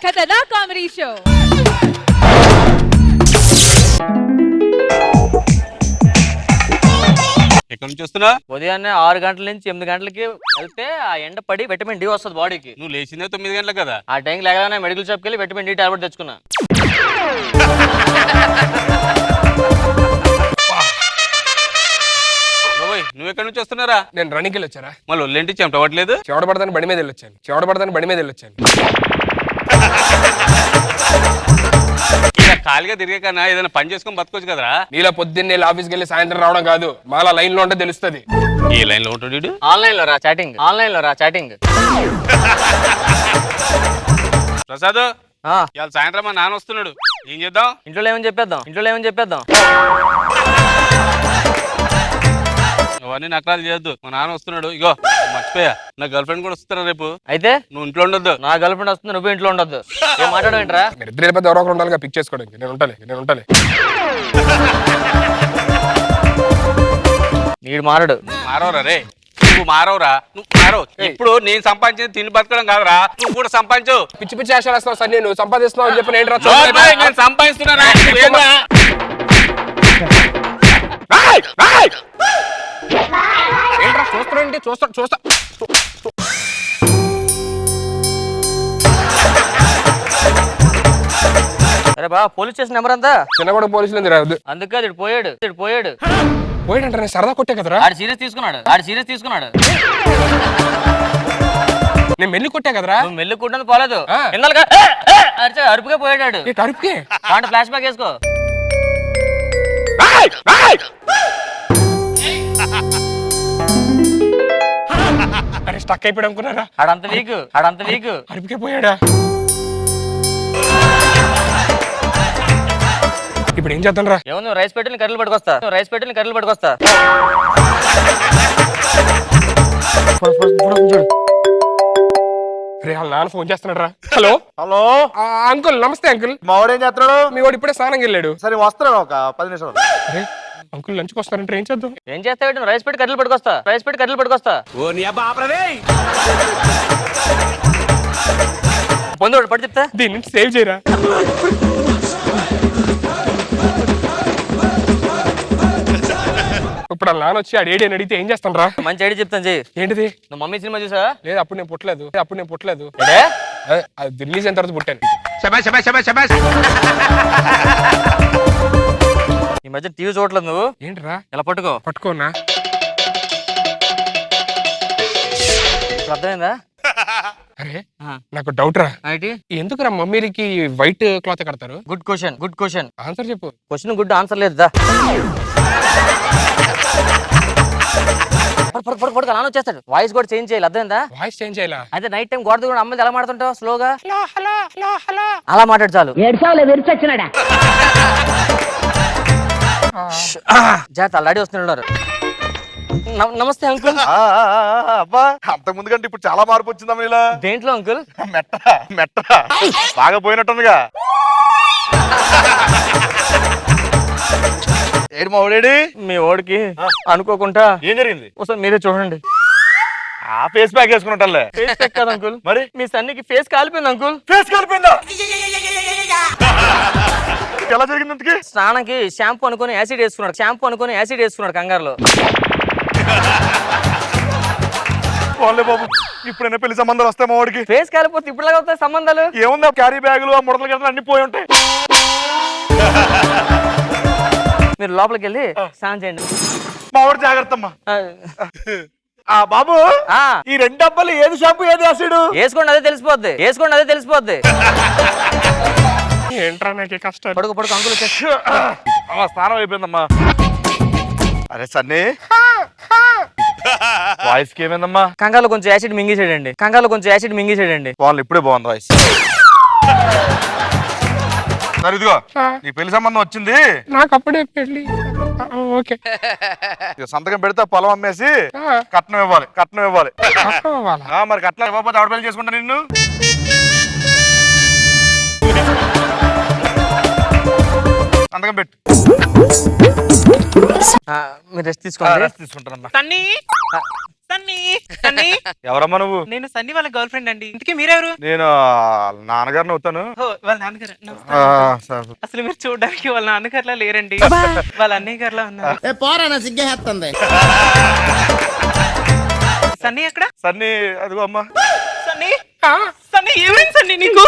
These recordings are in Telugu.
खतरनाक कॉमेडी शो। ఎక్కడి నుంచి వస్తున్నా? ఉదయాన్నే 6 గంటల నుంచి 8 గంటలకి వెళ్తే ఆ ఎండ పడి విటమిన్ డి వస్తుంది బాడీకి. నువ్వు లేచిందే 9 గంటలకు కదా. ఆ టైంకి లేగానే మెడికల్ షాప్కి వెళ్ళి విటమిన్ డి టాబ్లెట్ తెచ్చుకున్నా. నువ్వు ఎక్కడి నుంచి వస్తున్నారా? నేను రన్నింగ్కి వెళ్ళొచ్చారా? మళ్ళీ ఒళ్ళేంటి చెమట అవ్వట్లేదు? చెవడబడతాను బండి మీద వెళ్ళొచ్చాను. ఇలా ఖాళీగా తిరిగే కన్నా ఏదైనా పని చేసుకొని బతకొచ్చు కదరా. నీలా పొద్దున్నే ఆఫీస్కి వెళ్ళి సాయంత్రం రావడం కాదు, మాలా లైన్ లో ఉంటే తెలుస్తుంది. ఏ లైన్ లో ఉంటాడు? ఆన్లైన్ లో రా చాటింగ్. ప్రసాద్, ఇవాళ సాయంత్రం మా నాన్న వస్తున్నాడు, ఏం చేద్దాం? ఇంట్లో ఏమని చెప్పేద్దాం. అవన్నీ నకరాలు చేయొద్దు, మా నాన్న వస్తున్నాడు. ఇగో మర్చిపోయా, నా గర్ల్ ఫ్రెండ్ కూడా వస్తారా రేపు. అయితే నువ్వు ఇంట్లో ఉండొద్దు. నా గర్ల్ ఫ్రెండ్ వస్తుంది, నువ్వు ఇంట్లో ఉండొద్దు. ఏం మాట్లాడవేంట్రా? మీరు ఇద్దరు వెళ్ళిపోతే ఎవరో ఒకరు ఉండాలిగా పిక్ చేసుకోవడానికి. నేను ఉంటాలి. నీడు మారడు. మారవరా రే, నువ్వు మారవరా. ఇప్పుడు నేను సంపాదించింది తిని బతకడం కాదురా, నువ్వు కూడా సంపాదించు. పిచ్చి ఆశలు వేస్తున్నావు సార్, నేను సంపాదిస్తున్నావు అని చెప్పి నేను సంపాదిస్తున్నా. ఏంట్రా చూస్తానండి? చూస్తా అరే బా, పోలీస్ స్టేషన్ నెంబర్ అంతా చిన్నగూడ పోలీసులు ఎందుకు రాదు? అందుకే అది పోయాడు. పోయాడంటే నేను సరదా కొట్టే కదరా. ఆడు సీరియస్ తీసుకున్నాడు. నేను మెల్లి కొట్టే కదరా. నువ్వు మెల్లి కుట్టని పోలేదు, అరుపుగా పోయాడు. అరుపుకే వాటి ఫ్లాష్ బ్యాక్ వేసుకో. అరే స్టక్ అయిపోయాడు అనుకున్నారా? ఆడంత వీక్. అరుపుకే పోయాడా? ఇప్పుడు ఏం చేద్దాం రా? ఏమో నువ్వు రైస్ పెట్టిన కర్రీలు పట్టుకొస్తా. రే వాళ్ళ నాన్న ఫోన్ చేస్తున్నాడు రా. హలో అంకుల్, నమస్తే అంకుల్. మా వాడు ఏం చేస్తున్నాడు? మీ వాడు ఇప్పుడే స్నానంకి వెళ్ళాడు. సరే వస్తున్నాడు, ఒక 10 నిమిషాలు. అరే అంకుల్ లంచ్కి వస్తారంటే ఏం చేద్దాం? ఏం చేస్తావు? రైస్ పెట్టి కర్రీలు పట్టుకొస్తా. పొందోడు పడి చెప్తా. దీన్ని సేవ్ చేయరా. ఇప్పుడు వాళ్ళ నాన్న వచ్చి ఆడేడి అని అడిగితే ఏం చేస్తాను రా? మంచి ఐడియా చెప్తాను చెయ్యి. ఏంటిది? నువ్వు మమ్మీ సినిమా చూసావా? లేదు, అప్పుడు నేను పుట్టలేదు. ఏడే? అది రిలీజ్ అయిన తర్వాత పుట్టాను. ఈ మధ్య టీవీ చూడట్లేదు నువ్వు. ఏంటిరా? ఇలా పట్టుకోనా? అర్థమైందా? అరే నాకు డౌట్ రా. ఎందుకురా మమ్మీకి వైట్ క్లాత్ కడతారు? Good question. ఆన్సర్ చెప్పు. క్వశ్చన్ గుడ్, ఆన్సర్ లేదా? నాన్న వచ్చేస్తాడు. వాయిస్ కూడా చేంజ్ చేయాలి, అర్థమైందా? వాయిస్ చేంజ్ చేయాలా? అయితే నైట్ టైం గోడ కూడా అమ్మాయి ఎలా మాట్లాడుతుంటావు? స్లోగా అలా మాట్లాడు చాలు. జాగ్రత్త, ఆల్రెడీ వస్తున్నారు. నమస్తే అంకుల్. అబ్బా, అంత ముందు కంటే ఇప్పుడు చాలా మార్పు వచ్చిందమ్మా. ఇలా దేంట్లో అంకుల్? మెట్ట బాగా పోయినట్టుందిగా. ఏడు మా ఓడేడి? మీ ఓడికి అనుకోకుండా ఏం జరిగింది? ఒకసారి మీరే చూడండి. ఆ ఫేస్ ప్యాక్ వేసుకున్నట్లే. ఫేస్ ప్యాక్ కాదు అంకుల్, మరి మీ సన్నికి ఫేస్ కాలిపోయింది అంకుల్. ఫేస్ కాలిపోయిందా? ఎలా జరిగింది ఇంతకీ? స్నానంకి షాంపూ అనుకుని యాసిడ్ వేసుకున్నాడు కంగారులో. పోన్లే బాబు, ఇప్పుడైనా పెళ్లి సంబంధాలు వస్తాయి మా వాడికి. ఫేస్ కాలిపోతే ఇప్పుడులాగా వస్తాయి సంబంధాలు. ఏముంది, క్యారీ బ్యాగులు, ఆ ముడతలు గట్రా అన్ని పోయి ఉంటాయి. మీరు లోపలికి వెళ్ళి స్నానం చేయండి. మా వాడు జాగ్రత్త అమ్మా. ఆ బాబు, ఈ 2 డబ్బాలు ఏది షాంపూ ఏది యాసిడ్? వేసుకోండి, అదే తెలిసిపోద్ది. ఏంట్రా నాకు కష్టం. పడుకో అంకుల్ వచ్చేసి. స్నానం అయిపోయిందమ్మా. అరే సన్నీ, వాయిస్ కి ఏమైందమ్మా? కంగాలో కొంచెం యాసిడ్ మింగేసేయండి. వాళ్ళు ఇప్పుడే బాగుంది వాయిస్. సరే ఇదిగో, నీ పెళ్లి సంబంధం వచ్చింది. నాకు అప్పుడే పెళ్లి. ఓకే, సంతకం పెడితే పొలం అమ్మేసి కట్నం ఇవ్వాలి. మరి కట్నం ఇవ్వకపోతే ఆవిడ పెళ్లి చేసుకుంటా నిన్ను. సంతకం పెట్టు. మీరు రెస్ట్ తీసుకోండి. తీసుకుంటానమ్మా. సన్నీ సన్నీ ఎవరమ్మా నువ్వు? నేను సన్నీ వాళ్ళ గర్ల్ ఫ్రెండ్ అండి. ఇంతకీ మీరెవరు? నేను నాన్నగారిని అవుతాను. ఓ, వాళ్ళ నాన్నగారు. నమస్కారం. అసలు మీరు చూడడానికి వాళ్ళ నాన్నగారులా లేరండి, వాళ్ళ అన్నయ్య గారులా ఉన్నారు. సన్నీ ఎక్కడ? సన్నీ అదిగో అమ్మా. సన్నీ సన్నీ ఏమైంది సన్నీ నీకు?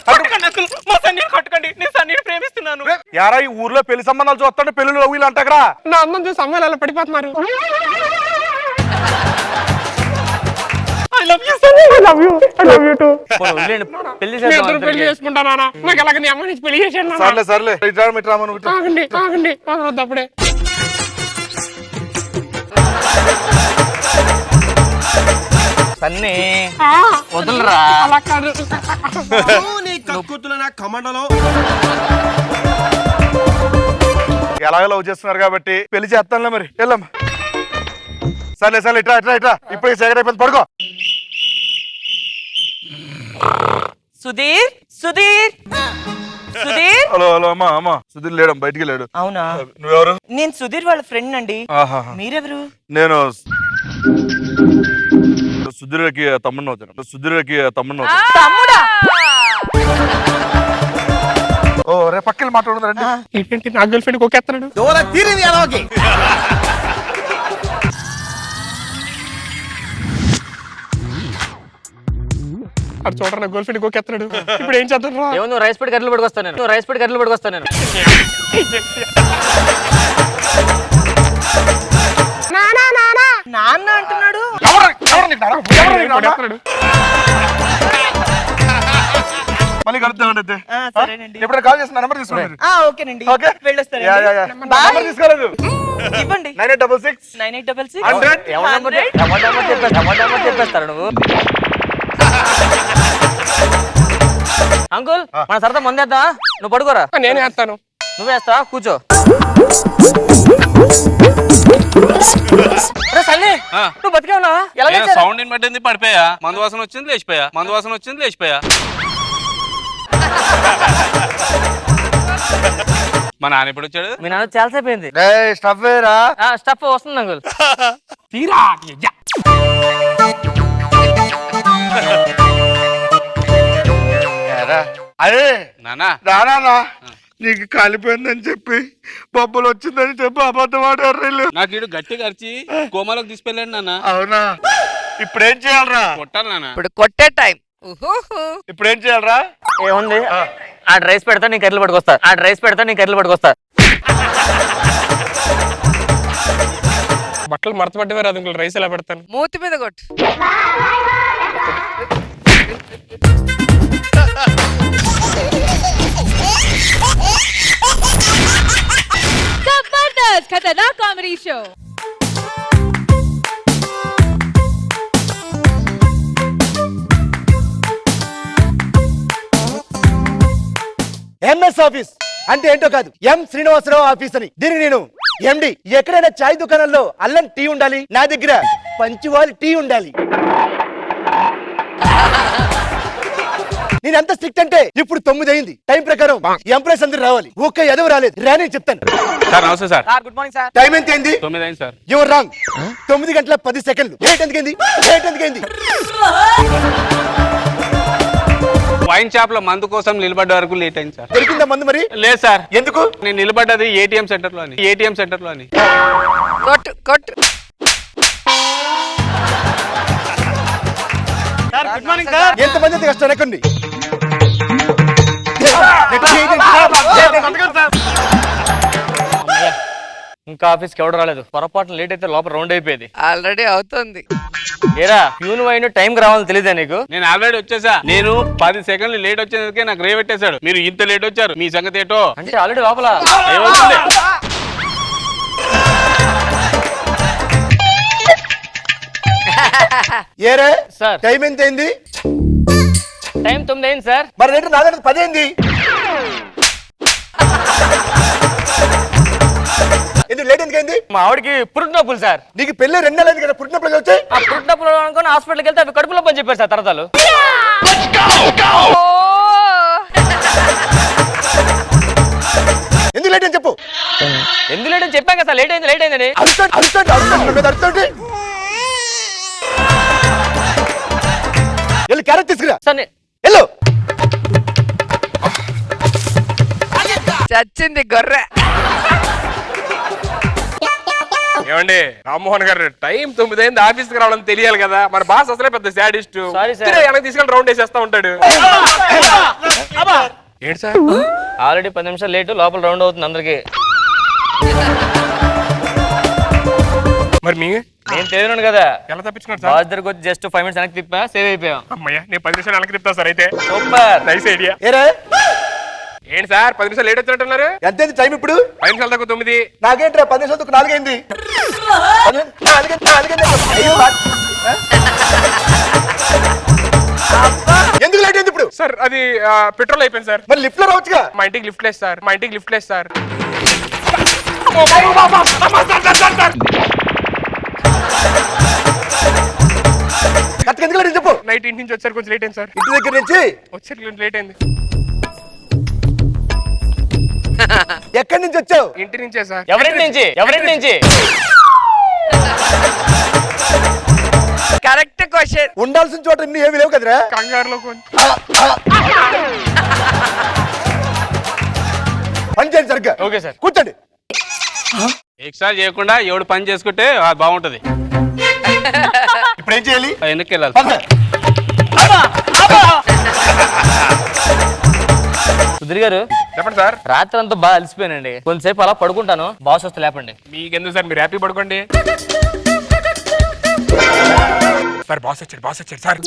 కొట్టకండి అంకుల్, మా సన్నీని కొట్టకండి. నేను సన్నీని ప్రేమిస్తున్నాను. యారా ఈ ఊర్లో పెళ్లి సంబంధాలు చూస్తుంటే పెళ్లిలో వీళ్ళు అంటారా? నా అందం చూసి అమ్మాయిలు అలా పడిపోతున్నారు. I love you Sunny. I love you. I love you too. పెళ్లి మీ ఇద్దరు పెళ్లి చేసుకుంటానా? నాకు అలాగే నీ అమ్మాయి నుంచి పెళ్లి చేశాను. సర్లే సర్లే ఇట్రామను. ఆగండి ఆగండి వద్దు అప్పుడే. సన్నీ వదులురా. అలా కాదు. ఎలాగో లవ్ చేస్తున్నారు కాబట్టి పెళ్లి చేస్తానులే మరి. వెళ్ళమ్మా. సర్లే సర్లే ఇట్రా ఇప్పటికి సెకండ్ అయిపోయింది, పడుకో. సుధీర్ సుధీర్ సుధీర్. హలో హలో అమ్మా సుధీర్ లేడమ్మా, బయటికి లేడు. అవునా? నువ్వెవరు? నేను సుధీర్ వాళ్ళ ఫ్రెండ్ అండి. ఆహాహా. మీరెవరు? నేను సుధీర్కి తమ్ముడిని అవుతాను. తమ్ముడా? ఓ రే పక్కన మాట్లాడుతుంది రండి. ఏంటంటే నా గర్ల్ ఫ్రెండ్ కొకేస్తున్నాడు. అది చూడరా నా గర్ల్ ఫ్రెండ్ కొకేస్తున్నాడు. ఇప్పుడు ఏం చేద్దాం రా? ఏమో నువ్వు రైస్ పెట్టి గడ్డలు పట్టుకొస్తాను నేను. నాన్న అంటున్నాడు. కొడేస్తున్నాడు. మళ్ళీ కలుద్దామండి అయితే. సరేనండి. ఎప్పుడైనా కాల్ చేసిన నెంబర్ తీసుకోండి. ఓకేనండి. ఓకే. వెళ్ళొస్తానండి. నెంబర్ తీసుకోలేదు. ఇవ్వండి. 9866 9866 100. ఎవరి నెంబర్ చెప్పేస్తారు నువ్వు. అంకుల్ మన సరదా ముందేద్దా? నువ్వు పడుకోరా. నేను వేస్తాను. నువ్వేస్తా కూర్చో. సన్నీ నువ్వు బతికే ఉన్నావా? ఎలా సౌండ్ పట్టింది, పడిపోయా. మందు వాసన వచ్చింది లేచిపోయా. మా నాన్న ఎప్పుడు వచ్చాడు? మీ నాన్న చాలాసేపు అయింది. స్టఫ్ వేరా? స్టఫ్ వస్తుంది అంకుల్. తీరా అదే నానా రానా నీకు కాలిపోయిందని చెప్పి బొబ్బలు వచ్చిందని చెప్పి అబద్ధం ఆడారు. నాకు ఇడు గట్టిగా అరిచి కోమాలోకి తీసుకెళ్ళాడు నాన్న. అవునా? ఇప్పుడేం చేయాలరా? కొట్టాలి నాన్న. ఇప్పుడు కొట్టే టైం. ఇప్పుడేం చేయాలరా? ఏముంది, ఆ రైస్ పెడతా నీ కర్రీలు పట్టుకొస్తా. బట్టలు మడతపడ్డవే రాదు ఇంకో రైస్ ఎలా పెడతాను? మూతి మీద కొట్టు. जबरदस्त खतरनाक कॉमेडी शो। ఎంఎస్ ఆఫీస్ అంటే ఏంటో కాదు, ఎం శ్రీనివాసరావు ఆఫీస్ అని. దీనికి నేను ఎండి. ఎక్కడైనా చాయ్ దుకాణంలో అల్లం టీ ఉండాలి, నా దగ్గర పంచివాలి టీ ఉండాలి. నేను ఎంత స్ట్రిక్ట్ అంటే ఇప్పుడు 9 అయింది. టైం ప్రకారం ఎంప్లాయీస్ అందరూ రావాలి. ఒక్క ఎదవ రాలేదు, రాని చెప్తాను. సార్ నమస్తే sir. Good morning sir. Time ఎంత అయింది? 9 అయింది సార్. Your wrong. 9 గంటల 10 సెకండ్లు. లేట్ ఎందుకైంది? వైన్ షాప్ లో మందు కోసం నిలబడ్డ వరకు లేట్ అయింది సార్. దొరికిందా మందు మరి? లేదు సార్. ఎందుకు? నేను నిలబడ్డది ఏటీఎం సెంటర్ లో అని. కొట్టు. Sir good morning sir. ఎంతమంది అంత కష్టం ఎక్కండి. ఇంకా ఆఫీస్కి ఎవడు రాలేదు. పొరపాటున లేట్ అయితే లోపల రౌండ్ అయిపోయేది. ఆల్రెడీ అవుతుంది. ఏరా ప్యూన్ వైన్ టైంకి రావాలని తెలియదా నీకు? నేను ఆల్రెడీ వచ్చేసా. నేను 10 సెకండ్లు లేట్ వచ్చేందుకే నాకు రే పెట్టేశాడు. మీరు ఇంత లేట్ వచ్చారు, మీ సంగతి ఏటో. అంటే ఆల్రెడీ లోపల ఏమవుతుంది? ఏరే సార్ టైం ఎంత అయింది? టైం 9 అయింది సార్. మరి రేటు నా దగ్గర 10 అయింది. ఎందుకు లేట్ ఎందుకైంది? మా ఆవిడకి పురుటినొప్పులు సార్. నీకు పెళ్ళి 2 నెలలు కదా, పుట్టినప్పుడు వచ్చాయి. ఆ పుట్టినప్పుడు అనుకుని హాస్పిటల్కి వెళ్తే అవి కడుపులో పని చెప్పారు సార్ తర్వాతలు. ఎందుకు లేట్ అని చెప్పు. ఎందుకు లేట్ అని చెప్పాం కదా, లేట్ అయిందని. వెళ్ళి క్యారెట్ తీసుకురా. సార్ వెళ్ళు. చచ్చింది గొర్రె. ఏమండి రామ్మోహన్ గారు, టైం 9 అయింది, ఆఫీస్కి రావడం తెలియాలి కదా. మన బాస్ అసలే పెద్ద శాడిస్ట్. Sorry, sir. వెనక్కి తీసుకెళ్ళి రౌండ్ వేసేస్తా ఉంటాడు. ఏంటి సార్? ఆల్రెడీ 10 నిమిషాలు లేటు, లోపల రౌండ్ అవుతుంది అందరికి. మరి మీ నేను తెలియను కదా, ఎలా తప్పించుకున్నారు సార్? బాస్ దగ్గరకు వచ్చి జస్ట్ 5 మినిట్స్ వెనక్కి తిప్పా, సేవ్ అయిపోయాం. అమ్మయ్య, నేను 10 నిమిషాలు వెనక్కి తిప్పుతా సార్. అయితే సూపర్. Nice idea. ఏరే ఏంటి సార్ 10 నిమిషాలు లేట్ వచ్చినట్టున్నారు? ఎంతైంది టైం ఇప్పుడు? 5 నిమిషాలు దాకా 9. నాకేంట్రా 10 నిమిషాలు 4 అయింది. ఎందుకు లేట్ అయింది ఇప్పుడు? సార్ అది పెట్రోల్ అయిపోయింది సార్. మరి లిఫ్ట్ లో రావచ్చుగా. మా ఇంటికి లిఫ్ట్ లేదు సార్. మా ఇంటికి లిఫ్ట్ లేదు సార్. కరెక్ట్ ఎందుకు లేట్ చెప్పు. నైట్ ఇంటి నుంచి వచ్చారు, కొంచెం లేట్ అయింది సార్. ఇంటి దగ్గర నుంచి వచ్చారు లేట్ అయింది. ఎక్కడి నుంచి వచ్చావు? ఇంటి నుంచే సార్. ఎవరింటి నుంచి? Correct question. ఉండాల్సిన చోట ఇన్ని ఏమి లేవు కదరా. కంగారులో కొంచెం పని చేయండి సరిగ్గా. Okay sir. కూర్చోండి. ఎక్స్ట్రా చేయకుండా ఎవడు పని చేసుకుంటే అది బాగుంటది. ఇప్పుడు ఏం చేయాలి? వెనక్కి వెళ్ళాలి. పద. సుధీర్ గారు, చెప్పండి సార్. రాత్రి అంతా బాగా అలసిపోయానండి, కొంతసేపు అలా పడుకుంటాను, బాస్ వస్తే లేపండి. మీకెందుకు సార్, మీరు హ్యాపీ పడుకోండి. సార్ బాస్ వచ్చాడు సార్.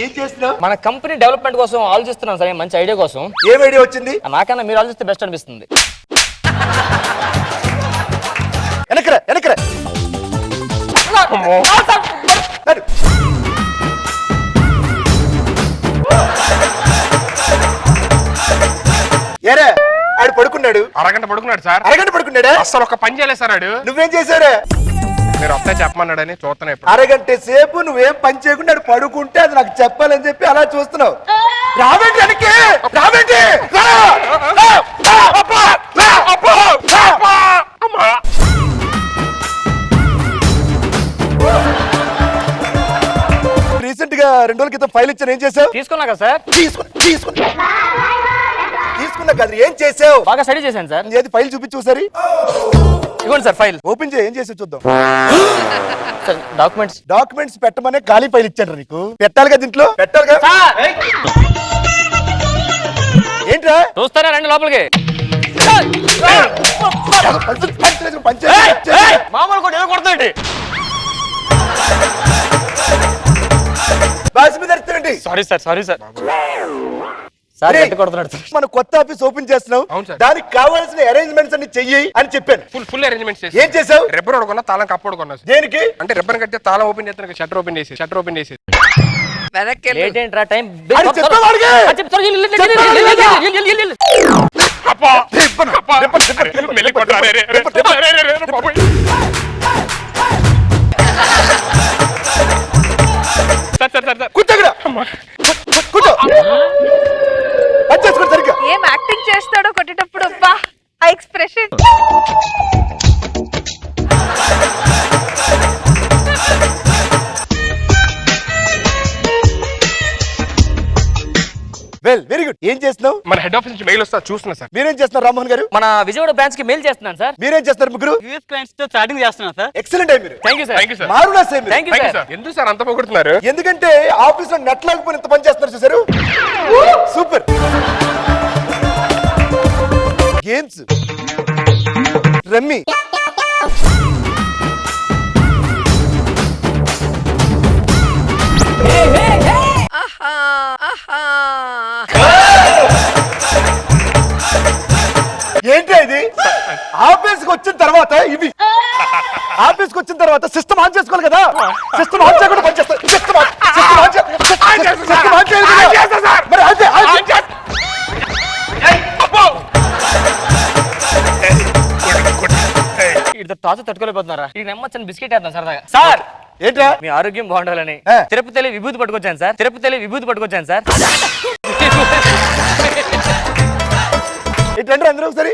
ఏం చేస్తున్నావు? మన కంపెనీ డెవలప్మెంట్ కోసం ఆలోచిస్తున్నాను సార్, మంచి ఐడియా కోసం. ఏం ఐడియా వచ్చింది? నాకన్నా మీరు ఆలోచిస్తే బెస్ట్ అనిపిస్తుంది. వెనకరా. నడు. ఏరే ఆడు పడుకున్నాడు. అరగంట పడుకున్నాడు సార్. అరగంట పడుకున్నాడా? అసలు ఒక పని చేయలేదు సార్ ఆడు. నువ్వేం చేశారా? మీరు వస్తే చెప్పమన్నాడని చూస్తున్నా ఇప్పుడు. అరగంట సేపు నువ్వేం పని చేయకుండా ఆడు పడుకుంటే అది నాకు చెప్పాలని చెప్పి అలా చూస్తున్నావు. రావేంటి వెనక్కి? రావేంటి? రీసెంట్ గా 2 రోజుల క్రితం ఫైల్ ఇచ్చాను, ఏం చేసావు? తీసుకున్నా కదా సార్. తీసుకున్నా కాదు, ఏం చేసావు? బాగా స్టడీ చేశాను సార్. ఏది ఫైల్ చూపించు ఒకసారి. ఇవ్వండి సార్ ఫైల్. ఓపెన్ చేయి, ఏం చేసావు చూద్దాం. డాక్యుమెంట్స్ పెట్టమనే ఖాళీ ఫైల్ ఇచ్చాడు నీకు. పెట్టాలిగా దీంట్లో, పెట్టాలిగా. ఏంట్రా చూస్తారా, రండి లోపలికి. మామూలు కూడా ఏదో కొడుతుంది. బాస్ మీద అరుస్తావేంటి? సారీ సార్ సార్ ఎట్ట కొడుతున్నాడు సార్. మన కొత్త ఆఫీస్ ఓపెన్ చేస్తున్నావు, అవును సార్. దానికి కావాల్సిన అరేంజ్మెంట్స్ అన్ని చెయ్యి అని చెప్పాను. ఫుల్ అరేంజ్మెంట్స్ చేసి. ఏం చేసావు? రెబ్బర్ కొన్నా, తాళం కప్పుడు కొన్నా. దేనికి? అంటే రెబ్బర్ కడితే తాళం ఓపెన్ చేస్తాను, షట్టర్ ఓపెన్ చేసి. వెనక్కి వెళ్ళు. లేట్ ఏంట్రా, టైం అది చెప్పావు వాడికి. మెల్లి కొట్టాలి. కూర్చో పని చేసుకోండి సరిగ్గా. ఏం యాక్టింగ్ చేస్తాడో కొట్టేటప్పుడు, అబ్బా ఆ ఎక్స్ప్రెషన్. Very good. ఏం చేస్తున్నావు? మన హెడ్ ఆఫీస్ నుంచి మెయిల్ వస్తా చూస్తున్నా సార్. మీరేం చేస్తున్నారు రామ్మోహన్ గారు? మన విజయవాడ బ్రాంచ్ కి మెయిల్ చేస్తున్నాను సార్. మీరేం చేస్తారు ముగ్గురు? యూఎస్ క్లయింట్స్ తో చాటింగ్ చేస్తున్నా సార్. ఎక్సలెంట్ అయ్యి మీరు. Thank you sir. మారునా సేమ్. Thank you sir. ఎందుకు సార్ అంత పొగుడుతున్నారు? ఎందుకంటే ఆఫీస్ లో నెట్ లేకపోయినా ఇంత పని చేస్తున్నారు చూసారు. సూపర్. గేమ్స్, రమ్మీ, ఏంటి ఇది? ఆఫీస్ కి వచ్చిన తర్వాత ఇవి ఆఫీస్ కి వచ్చిన తర్వాత సిస్టమ్ ఆన్ చేసుకోవాలి కదా. సిస్టమ్ ఆన్ చేయకుండా పని చేస్తారు. సిస్టమ్ ఆన్ చేయాలి కదా. మరి ఇటు తాత తట్టుకోలేకపోతున్నారా? ఈ నమ్మచ్చని బిస్కెట్ వేద్దాం సరదాగా. సార్ ఏంట్రా? మీ ఆరోగ్యం బాగుండాలని ఆ. తిరుపతి విభూతి పట్టుకొచ్చాను సార్. తిరుపతి విభూతి పట్టుకొచ్చాను సార్. ఏంటంటే అందరూ ఒకసారి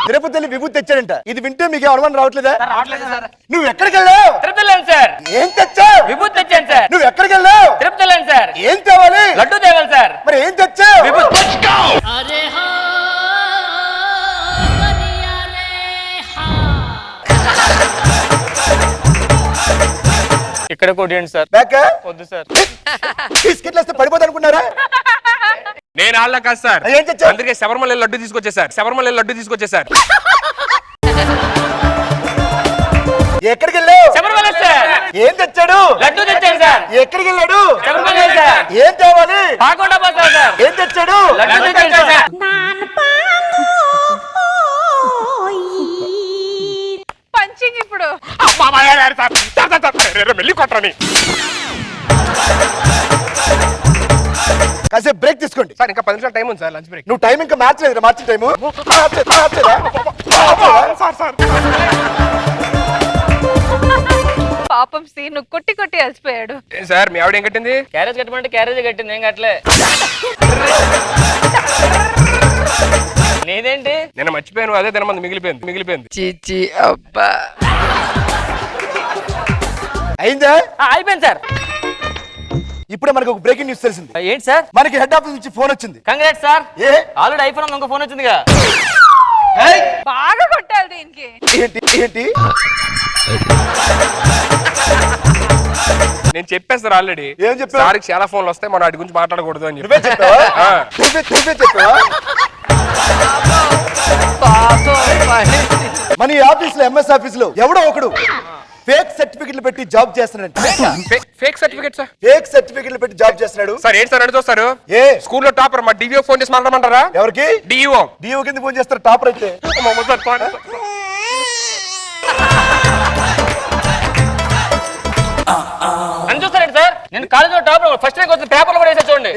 తిరుపతి విభూతి తెచ్చాడంట. ఇది వింటే మీకు అనుమానం రావట్లేదా? రావట్లేదు సార్. నువ్వు ఎక్కడికి వెళ్ళావు? తిరుపతి వెళ్ళాను సార్. ఏం తెచ్చావు? విభూతి తెచ్చాను సార్. నువ్వు ఎక్కడికి వెళ్ళావు? తిరుపతి వెళ్ళాను సార్. ఏం తేవాలి? లడ్డు తేవాలి సార్. మరి ఏం తెచ్చావు? విభూతి. ఇక్కడ కొట్టండి సార్. బ్యాక్ వద్దు సార్. బిస్కెట్లు వేస్తే పడిపోతా అనుకున్నారా? నేను ఆళ్ళ కాదు సార్. ఏం తెచ్చావు? అందుకే శబరిమల లడ్డు తీసుకొచ్చేసారు. శబరిమల లడ్డు తీసుకొచ్చేసారు. ఎక్కడికి వెళ్ళావు? శబరిమల సార్. ఏం తెచ్చాడు? లడ్డు తెచ్చాను సార్. ఎక్కడికి వెళ్ళాడు? శబరిమల సార్. ఏం తేవాలి? కాకుండా పోతాను సార్. ఏం తెచ్చాడు? లడ్డు తెచ్చాను సార్. పంచింగ్ ఇప్పుడు మెల్లి కొట్టరని కాసేపు బ్రేక్ తీసుకోండి. సార్ ఇంకా 10 నిమిషాలు టైం ఉంది సార్ లంచ్ బ్రేక్. నువ్వు టైం ఇంకా మార్చలేదు. మార్చిన టైము పాపం సీ నువ్వు కొట్టి కొట్టి అలసిపోయాడు. ఏం సార్ మీ ఆవిడ ఏం కట్టింది? క్యారేజ్ కట్టమంటే క్యారేజ్ కట్టింది. ఏం కట్టలే. నీదేంటి? నేను మర్చిపోయాను. అదే తినమంది మిగిలిపోయింది. చీచి అబ్బా. అయిందా? అయిపోయింది సార్. ఇప్పుడే మనకు ఒక బ్రేకింగ్ న్యూస్ తెలిసింది. ఏంటి సార్? మనకి హెడ్ ఆఫీస్ నుంచి ఫోన్ వచ్చింది. Congrats sir. ఏ ఆల్రెడీ ఐఫోన్ ఇంకో ఫోన్ వచ్చిందిగా. బాగా కొట్టాలి దీనికి. ఏంటి నేను చెప్పాను సార్ ఆల్రెడీ. ఏం చెప్పావు? సార్కి చాలా ఫోన్లు వస్తాయి, మనం వాటి గురించి మాట్లాడకూడదు అని నువ్వే చెప్పి. చెప్పావా? ఆ. నువ్వే చెప్పావా? మన ఈ ఆఫీస్ లో ఎంఎస్ ఆఫీస్ లో ఎవడో ఒకడు ఫేక్ సర్టిఫికెట్లు పెట్టి జాబ్ చేస్తున్నాడు. Fake certificate sir. ఫేక్ సర్టిఫికెట్లు పెట్టి జాబ్ చేస్తున్నాడు. సార్ ఏంటి సార్ అడుగుతారు? ఏ స్కూల్లో టాపర్ మా డివిఓ ఫోన్ చేసి మాట్లాడమంటారా? ఎవరికి? డిఈఓ. డిఓ కింద ఫోన్ చేస్తారు టాపర్ అయితే. అని చూస్తారండి సార్. నేను కాలేజీలో టాప్ ఫస్ట్ ర్యాంక్ వచ్చిన పేపర్లో కూడా వేసా చూడండి.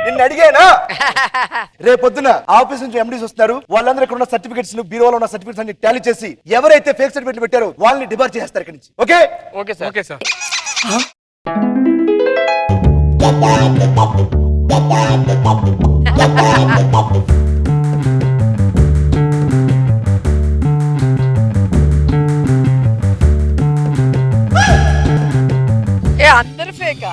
నిన్ను అడిగానా? రేపొద్దున ఆఫీస్ నుంచి ఎండీస్ వస్తున్నారు. వాళ్ళందరూ ఇక్కడ ఉన్న సర్టిఫికెట్స్ బీరోలో ఉన్న సర్టిఫికెట్స్ అన్ని టాలీ చేసి ఎవరైతే ఫేక్ సర్టిఫికెట్లు పెట్టారో వాళ్ళని డిబార్ చేస్తారు ఇక్కడి నుంచి. Okay okay sir. Okay sir. ఏ అందరు ఫేకా?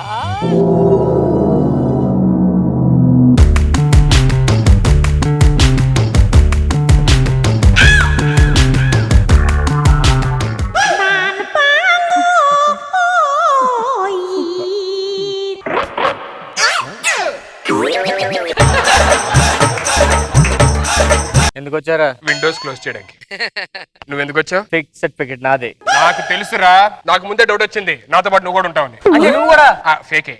ఎందుకు వచ్చారా? విండోస్ క్లోజ్ చేయడానికి. నువ్వు ఎందుకు వచ్చావు? ఫేక్ సర్టిఫికెట్ నాదే. నాకు తెలుసురా. నాకు ముందే డౌట్ వచ్చింది నాతో పాటు నువ్వు కూడా ఉంటావని. అంటే నువ్వు కూడా ఫేకే.